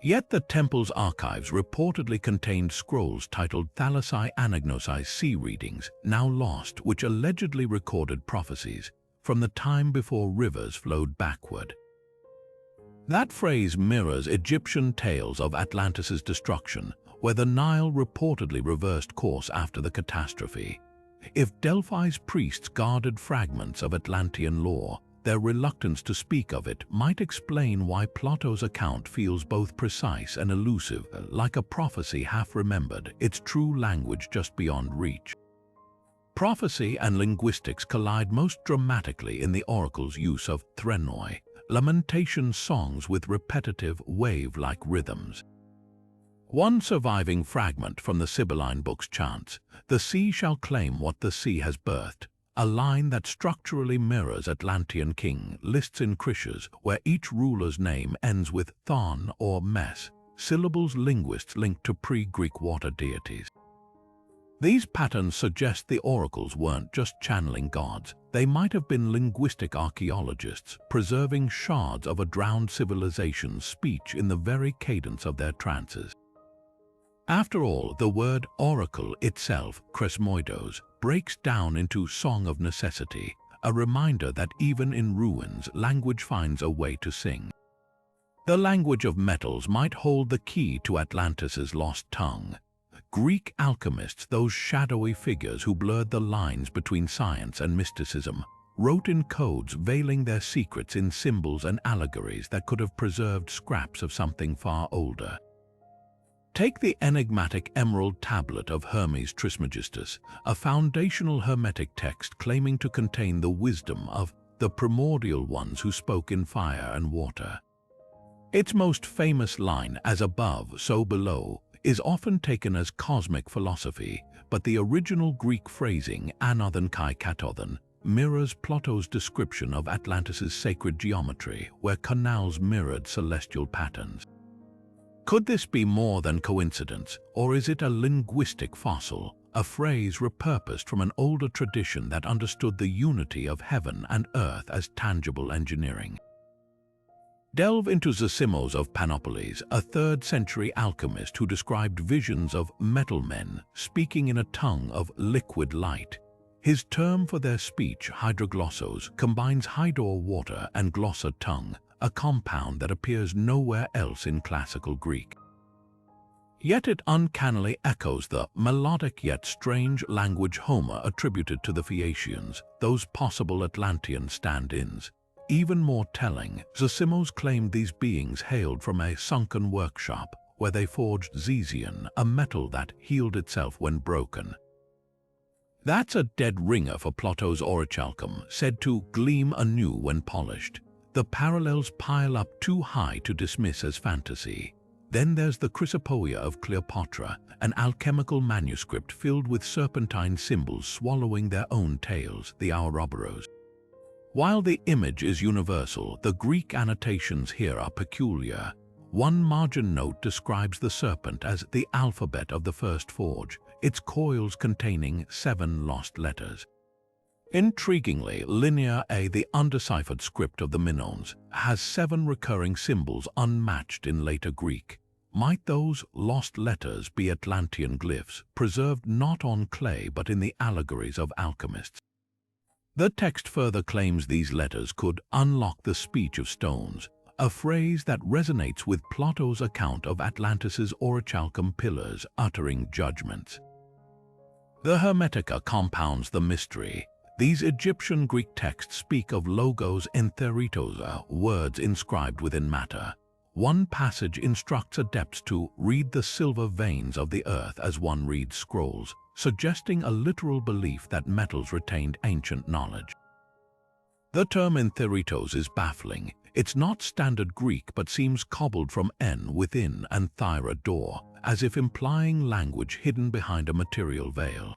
Yet the temple's archives reportedly contained scrolls titled Thalassai Anagnosai Sea Readings, now lost, which allegedly recorded prophecies from the time before rivers flowed backward. That phrase mirrors Egyptian tales of Atlantis's destruction, where the Nile reportedly reversed course after the catastrophe. If Delphi's priests guarded fragments of Atlantean lore, their reluctance to speak of it might explain why Plato's account feels both precise and elusive, like a prophecy half-remembered, its true language just beyond reach. Prophecy and linguistics collide most dramatically in the oracle's use of threnoi, lamentation songs with repetitive, wave-like rhythms. One surviving fragment from the Sibylline books chants, "The sea shall claim what the sea has birthed," a line that structurally mirrors Atlantean king lists in Critias, where each ruler's name ends with thon or mes, syllables linguists linked to pre-Greek water deities. These patterns suggest the oracles weren't just channeling gods, they might have been linguistic archaeologists, preserving shards of a drowned civilization's speech in the very cadence of their trances. After all, the word oracle itself, kresmoidos, breaks down into song of necessity, a reminder that even in ruins, language finds a way to sing. The language of metals might hold the key to Atlantis's lost tongue. Greek alchemists, those shadowy figures who blurred the lines between science and mysticism, wrote in codes veiling their secrets in symbols and allegories that could have preserved scraps of something far older. Take the enigmatic emerald tablet of Hermes Trismegistus, a foundational Hermetic text claiming to contain the wisdom of the primordial ones who spoke in fire and water. Its most famous line, "As above, so below," is often taken as cosmic philosophy, but the original Greek phrasing, anothen kai katothen, mirrors Plato's description of Atlantis's sacred geometry, where canals mirrored celestial patterns. Could this be more than coincidence, or is it a linguistic fossil, a phrase repurposed from an older tradition that understood the unity of heaven and earth as tangible engineering. Delve into Zosimos of Panopolis, a 3rd century alchemist who described visions of metal men speaking in a tongue of liquid light. His term for their speech, hydroglossos, combines hydor water and glossa tongue, a compound that appears nowhere else in classical Greek. Yet it uncannily echoes the melodic yet strange language Homer attributed to the Phaeacians, those possible Atlantean stand-ins. Even more telling, Zosimos claimed these beings hailed from a sunken workshop where they forged Zizion, a metal that healed itself when broken. That's a dead ringer for Plato's orichalcum, said to gleam anew when polished. The parallels pile up too high to dismiss as fantasy. Then there's the Chrysopoeia of Cleopatra, an alchemical manuscript filled with serpentine symbols swallowing their own tails, the Ouroboros. While the image is universal, the Greek annotations here are peculiar. One margin note describes the serpent as the alphabet of the first forge, its coils containing 7 lost letters. Intriguingly, Linear A, the undeciphered script of the Minoans, has 7 recurring symbols unmatched in later Greek. Might those lost letters be Atlantean glyphs, preserved not on clay but in the allegories of alchemists? The text further claims these letters could unlock the speech of stones, a phrase that resonates with Plato's account of Atlantis's orichalcum pillars uttering judgments. The Hermetica compounds the mystery. These Egyptian Greek texts speak of logos entheritos, words inscribed within matter. One passage instructs adepts to read the silver veins of the earth as one reads scrolls, suggesting a literal belief that metals retained ancient knowledge. The term entheritos is baffling. It's not standard Greek but seems cobbled from en within and thyra door, as if implying language hidden behind a material veil.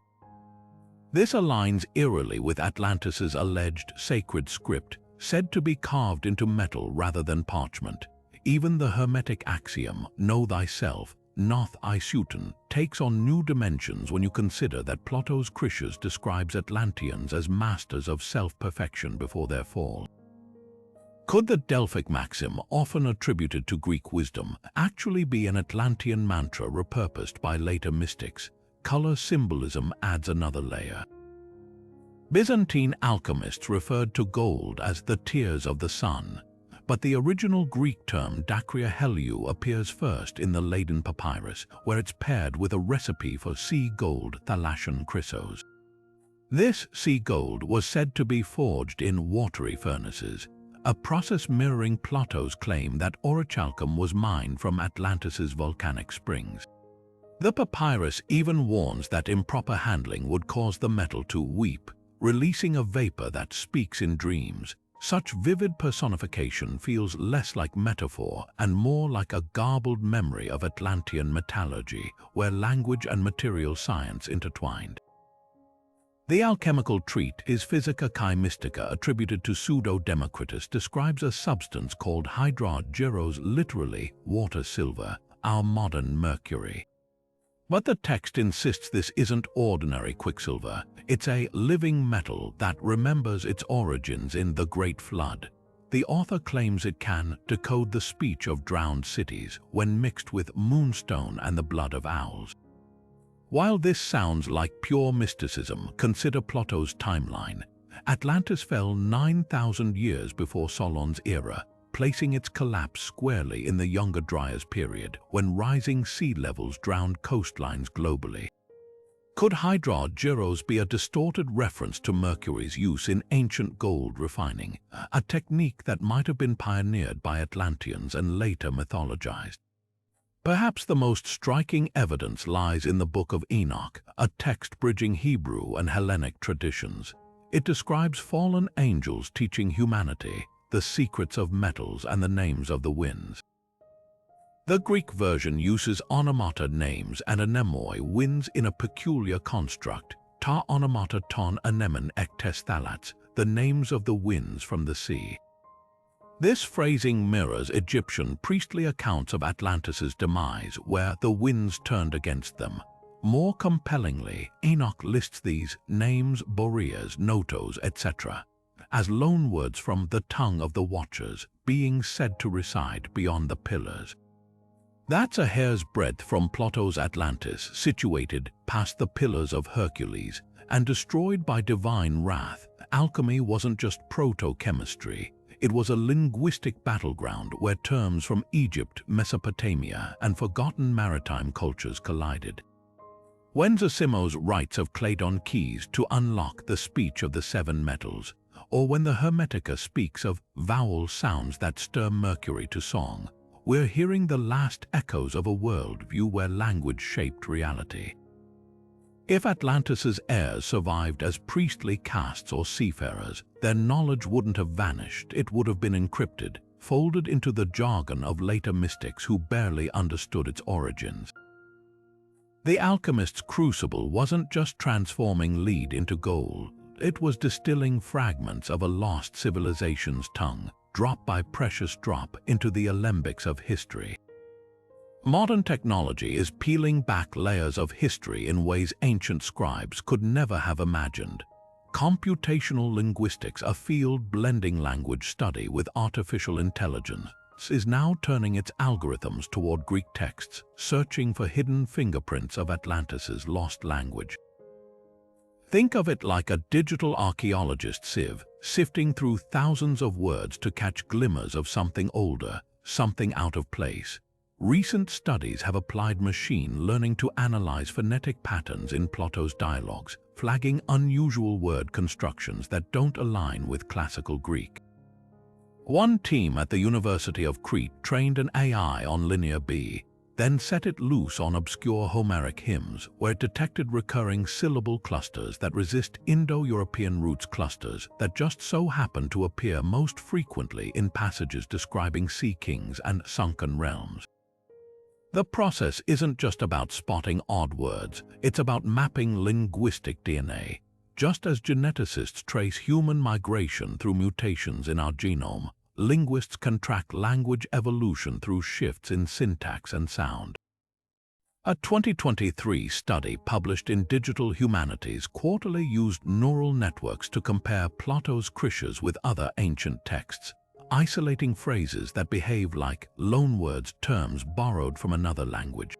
This aligns eerily with Atlantis's alleged sacred script, said to be carved into metal rather than parchment. Even the Hermetic axiom, know thyself, noth eisuten, takes on new dimensions when you consider that Plato's Critias describes Atlanteans as masters of self-perfection before their fall. Could the Delphic maxim, often attributed to Greek wisdom, actually be an Atlantean mantra repurposed by later mystics? Color symbolism adds another layer. Byzantine alchemists referred to gold as the tears of the sun, but the original Greek term dacrya heliou appears first in the Leiden papyrus, where it's paired with a recipe for sea gold thalassian chrysos. This sea gold was said to be forged in watery furnaces, a process mirroring Plato's claim that orichalcum was mined from Atlantis's volcanic springs. The papyrus even warns that improper handling would cause the metal to weep, releasing a vapor that speaks in dreams. Such vivid personification feels less like metaphor and more like a garbled memory of Atlantean metallurgy, where language and material science intertwined. The alchemical treatise is Physica Kai Mystica, attributed to Pseudo-Democritus, describes a substance called hydrogyros, literally water silver, our modern mercury. But the text insists this isn't ordinary quicksilver. It's a living metal that remembers its origins in the Great Flood. The author claims it can decode the speech of drowned cities when mixed with moonstone and the blood of owls. While this sounds like pure mysticism, consider Plato's timeline. Atlantis fell 9,000 years before Solon's era, placing its collapse squarely in the Younger Dryas period, when rising sea levels drowned coastlines globally. Could hydrogyros be a distorted reference to mercury's use in ancient gold refining, a technique that might have been pioneered by Atlanteans and later mythologized? Perhaps the most striking evidence lies in the Book of Enoch, a text bridging Hebrew and Hellenic traditions. It describes fallen angels teaching humanity the secrets of metals and the names of the winds. The Greek version uses onomata names and anemoi, winds, in a peculiar construct, ta onomata ton anemon ektes thalats, the names of the winds from the sea. This phrasing mirrors Egyptian priestly accounts of Atlantis's demise, where the winds turned against them. More compellingly, Enoch lists these names, Boreas, Notos, etc., as loanwords from the tongue of the Watchers, being said to reside beyond the pillars. That's a hair's breadth from Plato's Atlantis, situated past the Pillars of Hercules, and destroyed by divine wrath. Alchemy wasn't just proto-chemistry. It was a linguistic battleground where terms from Egypt, Mesopotamia, and forgotten maritime cultures collided. When Zosimo's writes of Cladon keys to unlock the speech of the seven metals, or when the Hermetica speaks of vowel sounds that stir Mercury to song, we're hearing the last echoes of a worldview where language shaped reality. If Atlantis's heirs survived as priestly castes or seafarers, their knowledge wouldn't have vanished, it would have been encrypted, folded into the jargon of later mystics who barely understood its origins. The alchemist's crucible wasn't just transforming lead into gold, it was distilling fragments of a lost civilization's tongue, drop by precious drop, into the alembics of history. Modern technology is peeling back layers of history in ways ancient scribes could never have imagined. Computational linguistics, a field blending language study with artificial intelligence, is now turning its algorithms toward Greek texts, searching for hidden fingerprints of Atlantis's lost language. Think of it like a digital archaeologist sieve, sifting through thousands of words to catch glimmers of something older, something out of place. Recent studies have applied machine learning to analyze phonetic patterns in Plato's dialogues, flagging unusual word constructions that don't align with classical Greek. One team at the University of Crete trained an AI on Linear B, then set it loose on obscure Homeric hymns where it detected recurring syllable clusters that resist Indo-European roots, clusters that just so happen to appear most frequently in passages describing sea kings and sunken realms. The process isn't just about spotting odd words, it's about mapping linguistic DNA. Just as geneticists trace human migration through mutations in our genome, linguists can track language evolution through shifts in syntax and sound. A 2023 study published in Digital Humanities Quarterly used neural networks to compare Plato's Critias with other ancient texts, isolating phrases that behave like loanwords, terms borrowed from another language.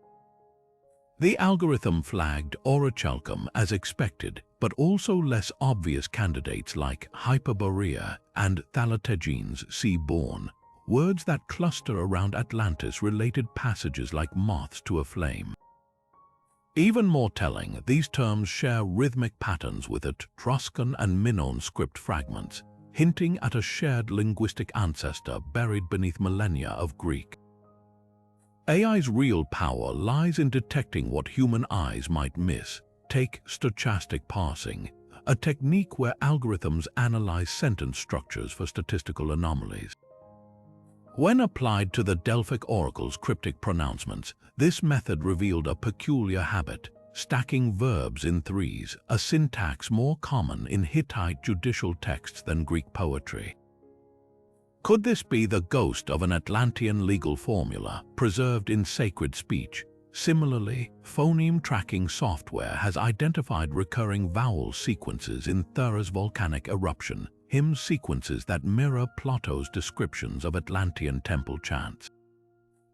The algorithm flagged orichalcum as expected, but also less obvious candidates like hyperborea and thalategenes, sea-born, words that cluster around Atlantis-related passages like moths to a flame. Even more telling, these terms share rhythmic patterns with Etruscan and Minoan script fragments, hinting at a shared linguistic ancestor buried beneath millennia of Greek. AI's real power lies in detecting what human eyes might miss. Take stochastic parsing, a technique where algorithms analyze sentence structures for statistical anomalies. When applied to the Delphic oracle's cryptic pronouncements, this method revealed a peculiar habit: stacking verbs in threes, a syntax more common in Hittite judicial texts than Greek poetry. Could this be the ghost of an Atlantean legal formula preserved in sacred speech? Similarly, phoneme tracking software has identified recurring vowel sequences in Thera's volcanic eruption, hymn sequences that mirror Plato's descriptions of Atlantean temple chants.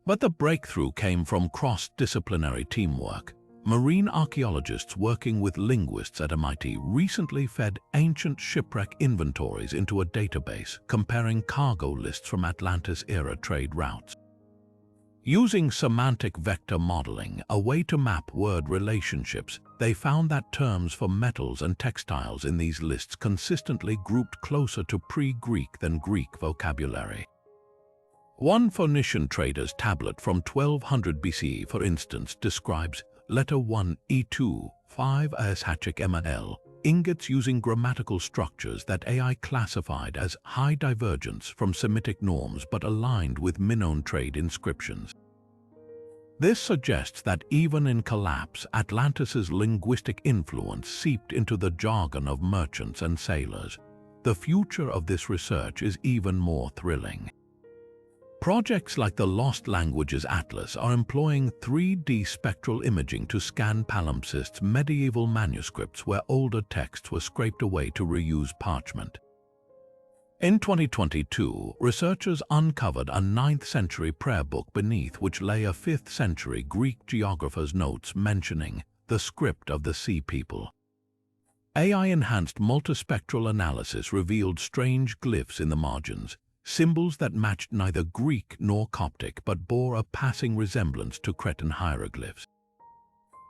But the breakthrough came from cross-disciplinary teamwork. Marine archaeologists working with linguists at MIT recently fed ancient shipwreck inventories into a database, comparing cargo lists from Atlantis-era trade routes. Using semantic vector modeling, a way to map word relationships, they found that terms for metals and textiles in these lists consistently grouped closer to pre-Greek than Greek vocabulary. One Phoenician trader's tablet from 1200 BCE, for instance, describes letter 1 E2, 5 ASHML, ingots using grammatical structures that AI classified as high divergence from Semitic norms but aligned with Minoan trade inscriptions. This suggests that even in collapse, Atlantis's linguistic influence seeped into the jargon of merchants and sailors. The future of this research is even more thrilling. Projects like the Lost Languages Atlas are employing 3D spectral imaging to scan palimpsests, medieval manuscripts where older texts were scraped away to reuse parchment. In 2022, researchers uncovered a 9th century prayer book beneath which lay a 5th century Greek geographer's notes mentioning the script of the Sea People. AI-enhanced multispectral analysis revealed strange glyphs in the margins, symbols that matched neither Greek nor Coptic but bore a passing resemblance to Cretan hieroglyphs.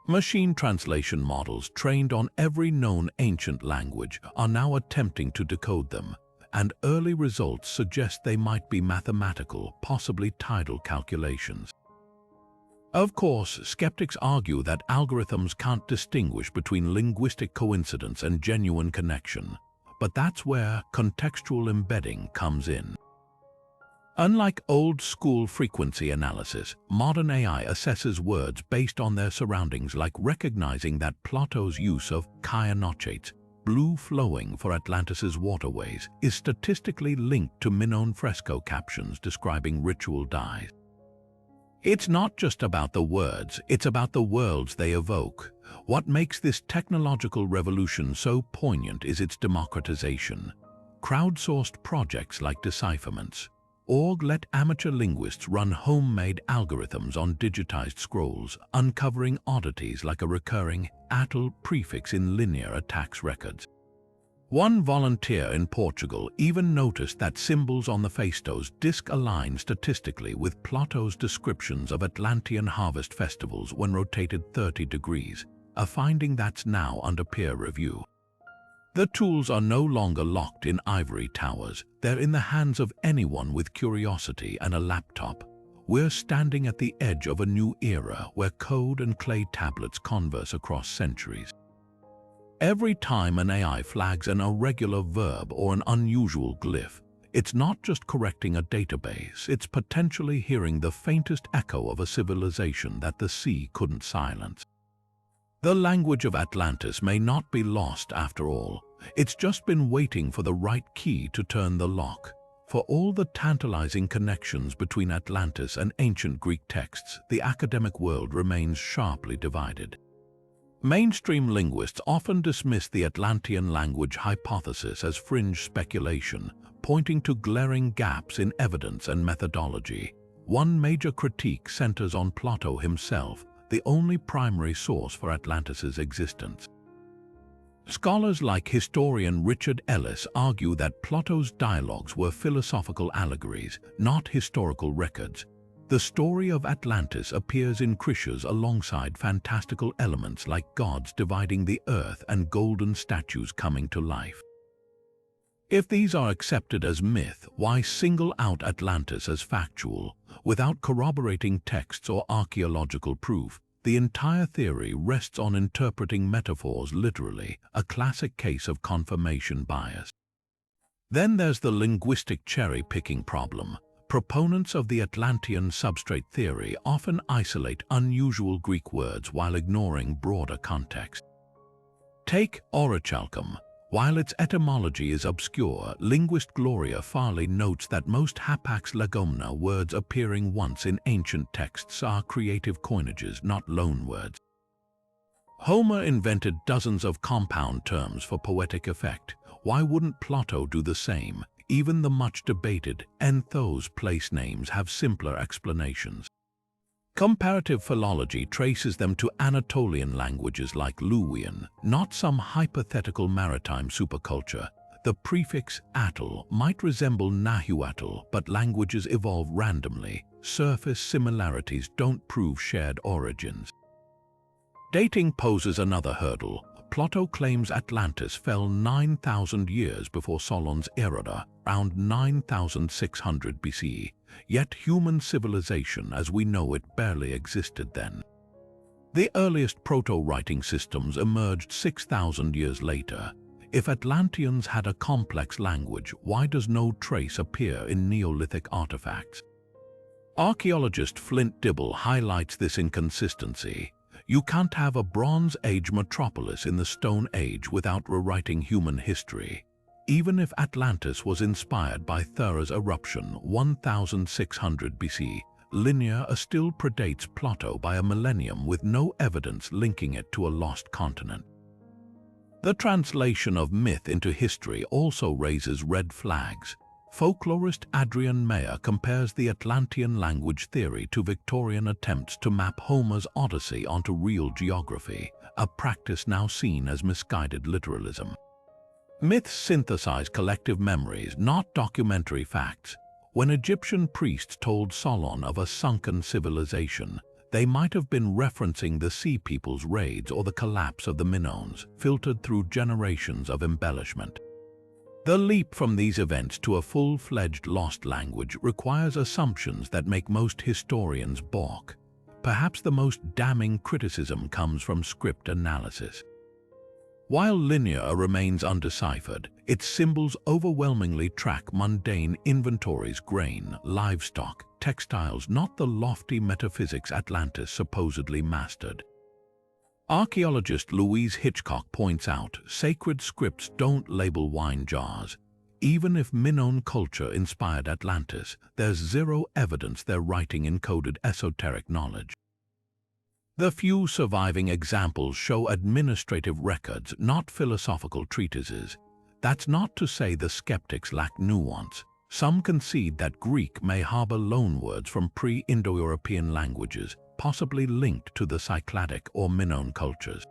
Machine translation models trained on every known ancient language are now attempting to decode them, and early results suggest they might be mathematical, possibly tidal calculations. Of course, skeptics argue that algorithms can't distinguish between linguistic coincidence and genuine connection, but that's where contextual embedding comes in. Unlike old-school frequency analysis, modern AI assesses words based on their surroundings, like recognizing that Plato's use of kyanochates, blue flowing for Atlantis's waterways, is statistically linked to Minoan fresco captions describing ritual dyes. It's not just about the words, it's about the worlds they evoke. What makes this technological revolution so poignant is its democratization. Crowdsourced projects like decipherments. Org let amateur linguists run homemade algorithms on digitized scrolls, uncovering oddities like a recurring atl prefix in linear attacks records. One volunteer in Portugal even noticed that symbols on the festos disk align statistically with Plato's descriptions of Atlantean harvest festivals when rotated 30 degrees, a finding that's now under peer review. The tools are no longer locked in ivory towers. They're in the hands of anyone with curiosity and a laptop. We're standing at the edge of a new era where code and clay tablets converse across centuries. Every time an AI flags an irregular verb or an unusual glyph, it's not just correcting a database, it's potentially hearing the faintest echo of a civilization that the sea couldn't silence. The language of Atlantis may not be lost after all. It's just been waiting for the right key to turn the lock. For all the tantalizing connections between Atlantis and ancient Greek texts, the academic world remains sharply divided. Mainstream linguists often dismiss the Atlantean language hypothesis as fringe speculation, pointing to glaring gaps in evidence and methodology. One major critique centers on Plato himself, the only primary source for Atlantis's existence. Scholars like historian Richard Ellis argue that Plato's dialogues were philosophical allegories, not historical records. The story of Atlantis appears in Critias alongside fantastical elements like gods dividing the earth and golden statues coming to life. If these are accepted as myth, why single out Atlantis as factual, without corroborating texts or archaeological proof? The entire theory rests on interpreting metaphors literally, a classic case of confirmation bias. Then there's the linguistic cherry-picking problem. Proponents of the Atlantean substrate theory often isolate unusual Greek words while ignoring broader context. Take orichalcum. While its etymology is obscure, linguist Gloria Farley notes that most hapax legomena words appearing once in ancient texts are creative coinages, not loanwords. Homer invented dozens of compound terms for poetic effect. Why wouldn't Plato do the same? Even the much-debated enthos place names have simpler explanations. Comparative philology traces them to Anatolian languages like Luwian, not some hypothetical maritime superculture. The prefix atl might resemble Nahuatl, but languages evolve randomly. Surface similarities don't prove shared origins. Dating poses another hurdle. Plato claims Atlantis fell 9,000 years before Solon's era, around 9,600 BCE. Yet human civilization as we know it barely existed then. The earliest proto-writing systems emerged 6,000 years later. If Atlanteans had a complex language, why does no trace appear in Neolithic artifacts? Archaeologist Flint Dibble highlights this inconsistency. You can't have a Bronze Age metropolis in the Stone Age without rewriting human history. even if Atlantis was inspired by Thera's eruption 1600 BC, Linger still predates Plato by a millennium with no evidence linking it to a lost continent. The translation of myth into history also raises red flags. Folklorist Adrian Mayer compares the Atlantean language theory to Victorian attempts to map Homer's Odyssey onto real geography, a practice now seen as misguided literalism. Myths synthesize collective memories, not documentary facts. When Egyptian priests told Solon of a sunken civilization, they might have been referencing the Sea People's raids or the collapse of the Minoans, filtered through generations of embellishment. The leap from these events to a full-fledged lost language requires assumptions that make most historians balk. Perhaps the most damning criticism comes from script analysis. While Linger remains undeciphered, its symbols overwhelmingly track mundane inventories: grain, livestock, textiles, not the lofty metaphysics Atlantis supposedly mastered. Archaeologist Louise Hitchcock points out, sacred scripts don't label wine jars. Even if Minoan culture inspired Atlantis, there's zero evidence they're writing encoded esoteric knowledge. The few surviving examples show administrative records, not philosophical treatises. That's not to say the skeptics lack nuance. Some concede that Greek may harbor loanwords from pre-Indo-European languages, possibly linked to the Cycladic or Minoan cultures.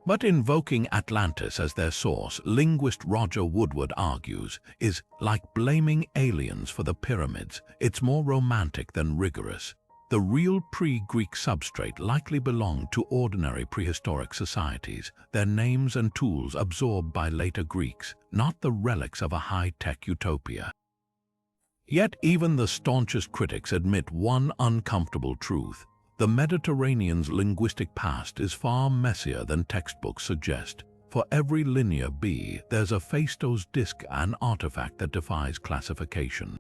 But invoking Atlantis as their source, linguist Roger Woodward argues, is like blaming aliens for the pyramids. It's more romantic than rigorous. The real pre-Greek substrate likely belonged to ordinary prehistoric societies, their names and tools absorbed by later Greeks, not the relics of a high-tech utopia. Yet even the staunchest critics admit one uncomfortable truth: the Mediterranean's linguistic past is far messier than textbooks suggest. For every linear B, there's a Phaistos disk, an artifact that defies classification.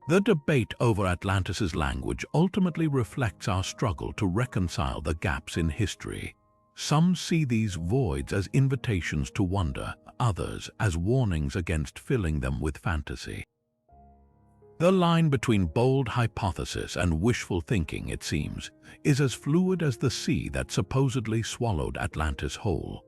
The debate over Atlantis's language ultimately reflects our struggle to reconcile the gaps in history. Some see these voids as invitations to wonder, others as warnings against filling them with fantasy. The line between bold hypothesis and wishful thinking, it seems, is as fluid as the sea that supposedly swallowed Atlantis whole.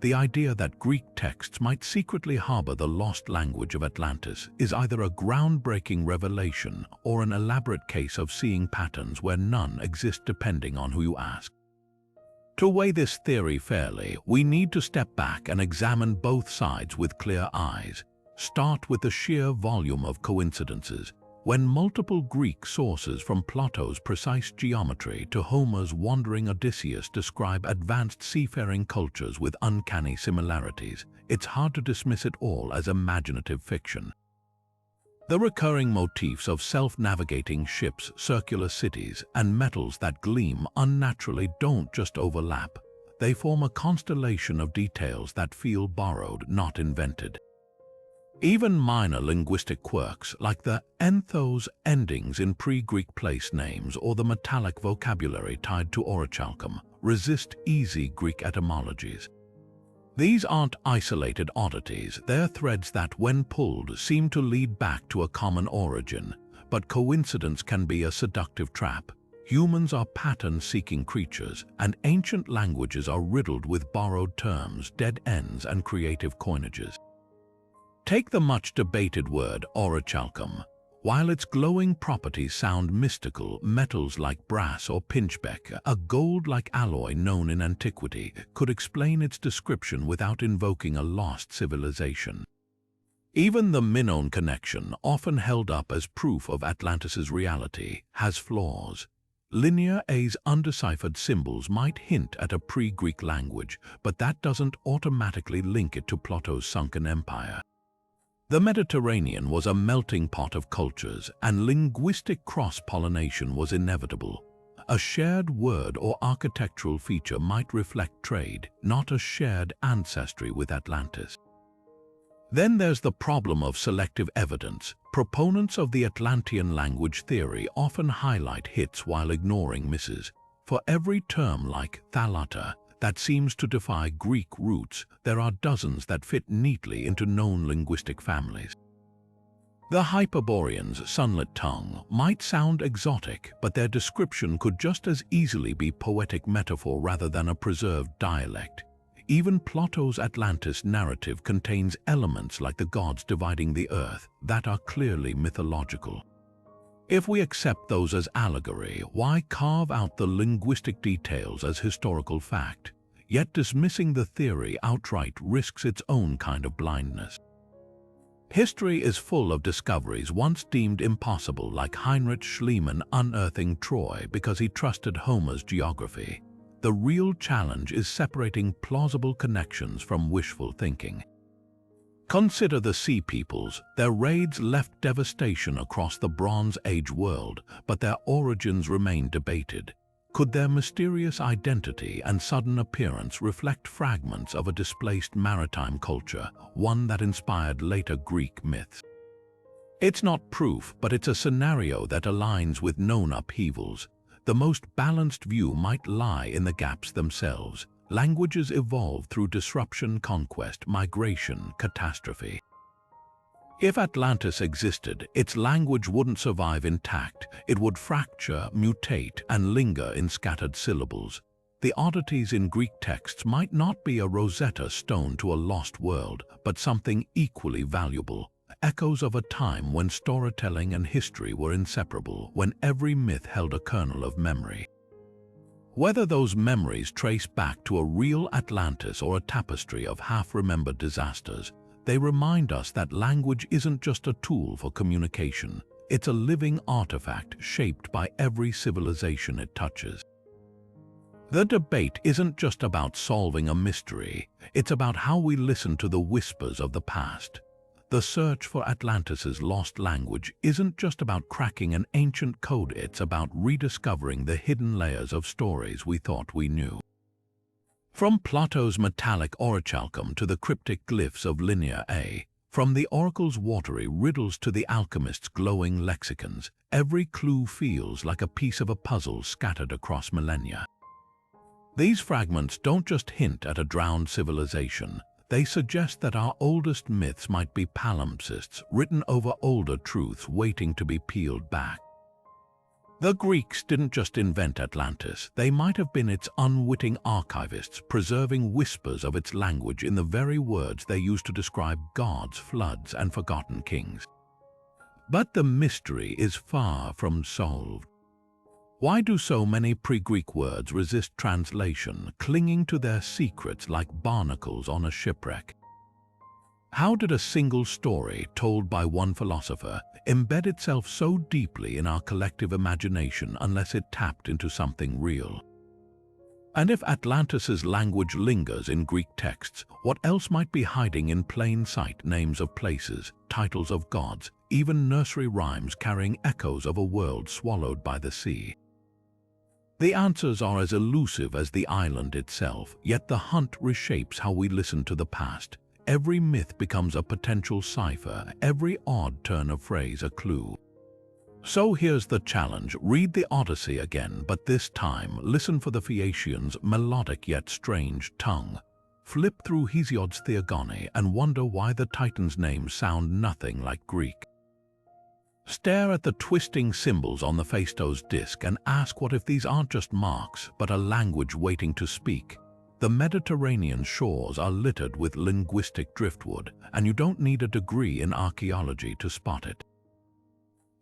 The idea that Greek texts might secretly harbor the lost language of Atlantis is either a groundbreaking revelation or an elaborate case of seeing patterns where none exist, depending on who you ask. To weigh this theory fairly, we need to step back and examine both sides with clear eyes. Start with the sheer volume of coincidences. When multiple Greek sources, from Plato's precise geometry to Homer's wandering Odysseus, describe advanced seafaring cultures with uncanny similarities, it's hard to dismiss it all as imaginative fiction. The recurring motifs of self-navigating ships, circular cities, and metals that gleam unnaturally don't just overlap. They form a constellation of details that feel borrowed, not invented. Even minor linguistic quirks, like the enthos endings in pre-Greek place names or the metallic vocabulary tied to orichalcum, resist easy Greek etymologies. These aren't isolated oddities, they're threads that, when pulled, seem to lead back to a common origin. But coincidence can be a seductive trap. Humans are pattern-seeking creatures, and ancient languages are riddled with borrowed terms, dead ends, and creative coinages. Take the much-debated word orichalcum. While its glowing properties sound mystical, metals like brass or pinchbeck, a gold-like alloy known in antiquity, could explain its description without invoking a lost civilization. Even the Minoan connection, often held up as proof of Atlantis's reality, has flaws. Linear A's undeciphered symbols might hint at a pre-Greek language, but that doesn't automatically link it to Plato's sunken empire. The Mediterranean was a melting pot of cultures, and linguistic cross-pollination was inevitable. A shared word or architectural feature might reflect trade, not a shared ancestry with Atlantis. Then there's the problem of selective evidence. Proponents of the Atlantean language theory often highlight hits while ignoring misses. For every term like thalata that seems to defy Greek roots, there are dozens that fit neatly into known linguistic families. The Hyperboreans' sunlit tongue might sound exotic, but their description could just as easily be poetic metaphor rather than a preserved dialect. Even Plato's Atlantis narrative contains elements like the gods dividing the earth that are clearly mythological. If we accept those as allegory, why carve out the linguistic details as historical fact? Yet dismissing the theory outright risks its own kind of blindness. History is full of discoveries once deemed impossible, like Heinrich Schliemann unearthing Troy because he trusted Homer's geography. The real challenge is separating plausible connections from wishful thinking. Consider the Sea Peoples. Their raids left devastation across the Bronze Age world, but their origins remain debated. Could their mysterious identity and sudden appearance reflect fragments of a displaced maritime culture, one that inspired later Greek myths? It's not proof, but it's a scenario that aligns with known upheavals. The most balanced view might lie in the gaps themselves. Languages evolve through disruption, conquest, migration, catastrophe. If Atlantis existed, its language wouldn't survive intact. It would fracture, mutate, and linger in scattered syllables. The oddities in Greek texts might not be a Rosetta Stone to a lost world, but something equally valuable. Echoes of a time when storytelling and history were inseparable, when every myth held a kernel of memory. Whether those memories trace back to a real Atlantis or a tapestry of half-remembered disasters, they remind us that language isn't just a tool for communication. It's a living artifact shaped by every civilization it touches. The debate isn't just about solving a mystery, it's about how we listen to the whispers of the past. The search for Atlantis's lost language isn't just about cracking an ancient code, it's about rediscovering the hidden layers of stories we thought we knew. From Plato's metallic orichalcum to the cryptic glyphs of Linear A, from the oracle's watery riddles to the alchemist's glowing lexicons, every clue feels like a piece of a puzzle scattered across millennia. These fragments don't just hint at a drowned civilization, they suggest that our oldest myths might be palimpsests written over older truths waiting to be peeled back. The Greeks didn't just invent Atlantis, they might have been its unwitting archivists, preserving whispers of its language in the very words they used to describe gods, floods, and forgotten kings. But the mystery is far from solved. Why do so many pre-Greek words resist translation, clinging to their secrets like barnacles on a shipwreck? How did a single story told by one philosopher embed itself so deeply in our collective imagination unless it tapped into something real? And if Atlantis's language lingers in Greek texts, what else might be hiding in plain sight? Names of places, titles of gods, even nursery rhymes carrying echoes of a world swallowed by the sea. The answers are as elusive as the island itself, yet the hunt reshapes how we listen to the past. Every myth becomes a potential cipher, every odd turn of phrase a clue. So here's the challenge: read the Odyssey again, but this time listen for the Phaeacians' melodic yet strange tongue. Flip through Hesiod's Theogony and wonder why the Titans' names sound nothing like Greek. Stare at the twisting symbols on the Phaistos disc and ask, what if these aren't just marks, but a language waiting to speak? The Mediterranean shores are littered with linguistic driftwood, and you don't need a degree in archaeology to spot it.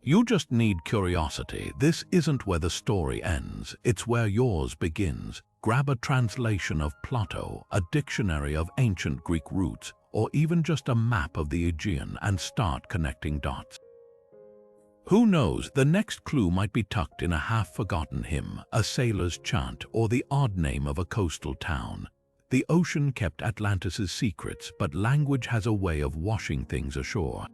You just need curiosity. This isn't where the story ends, it's where yours begins. Grab a translation of Plato, a dictionary of ancient Greek roots, or even just a map of the Aegean and start connecting dots. Who knows, the next clue might be tucked in a half-forgotten hymn, a sailor's chant, or the odd name of a coastal town. The ocean kept Atlantis's secrets, but language has a way of washing things ashore.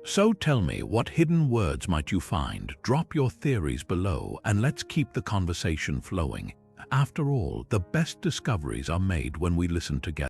So tell me, what hidden words might you find? Drop your theories below, and let's keep the conversation flowing. After all, the best discoveries are made when we listen together.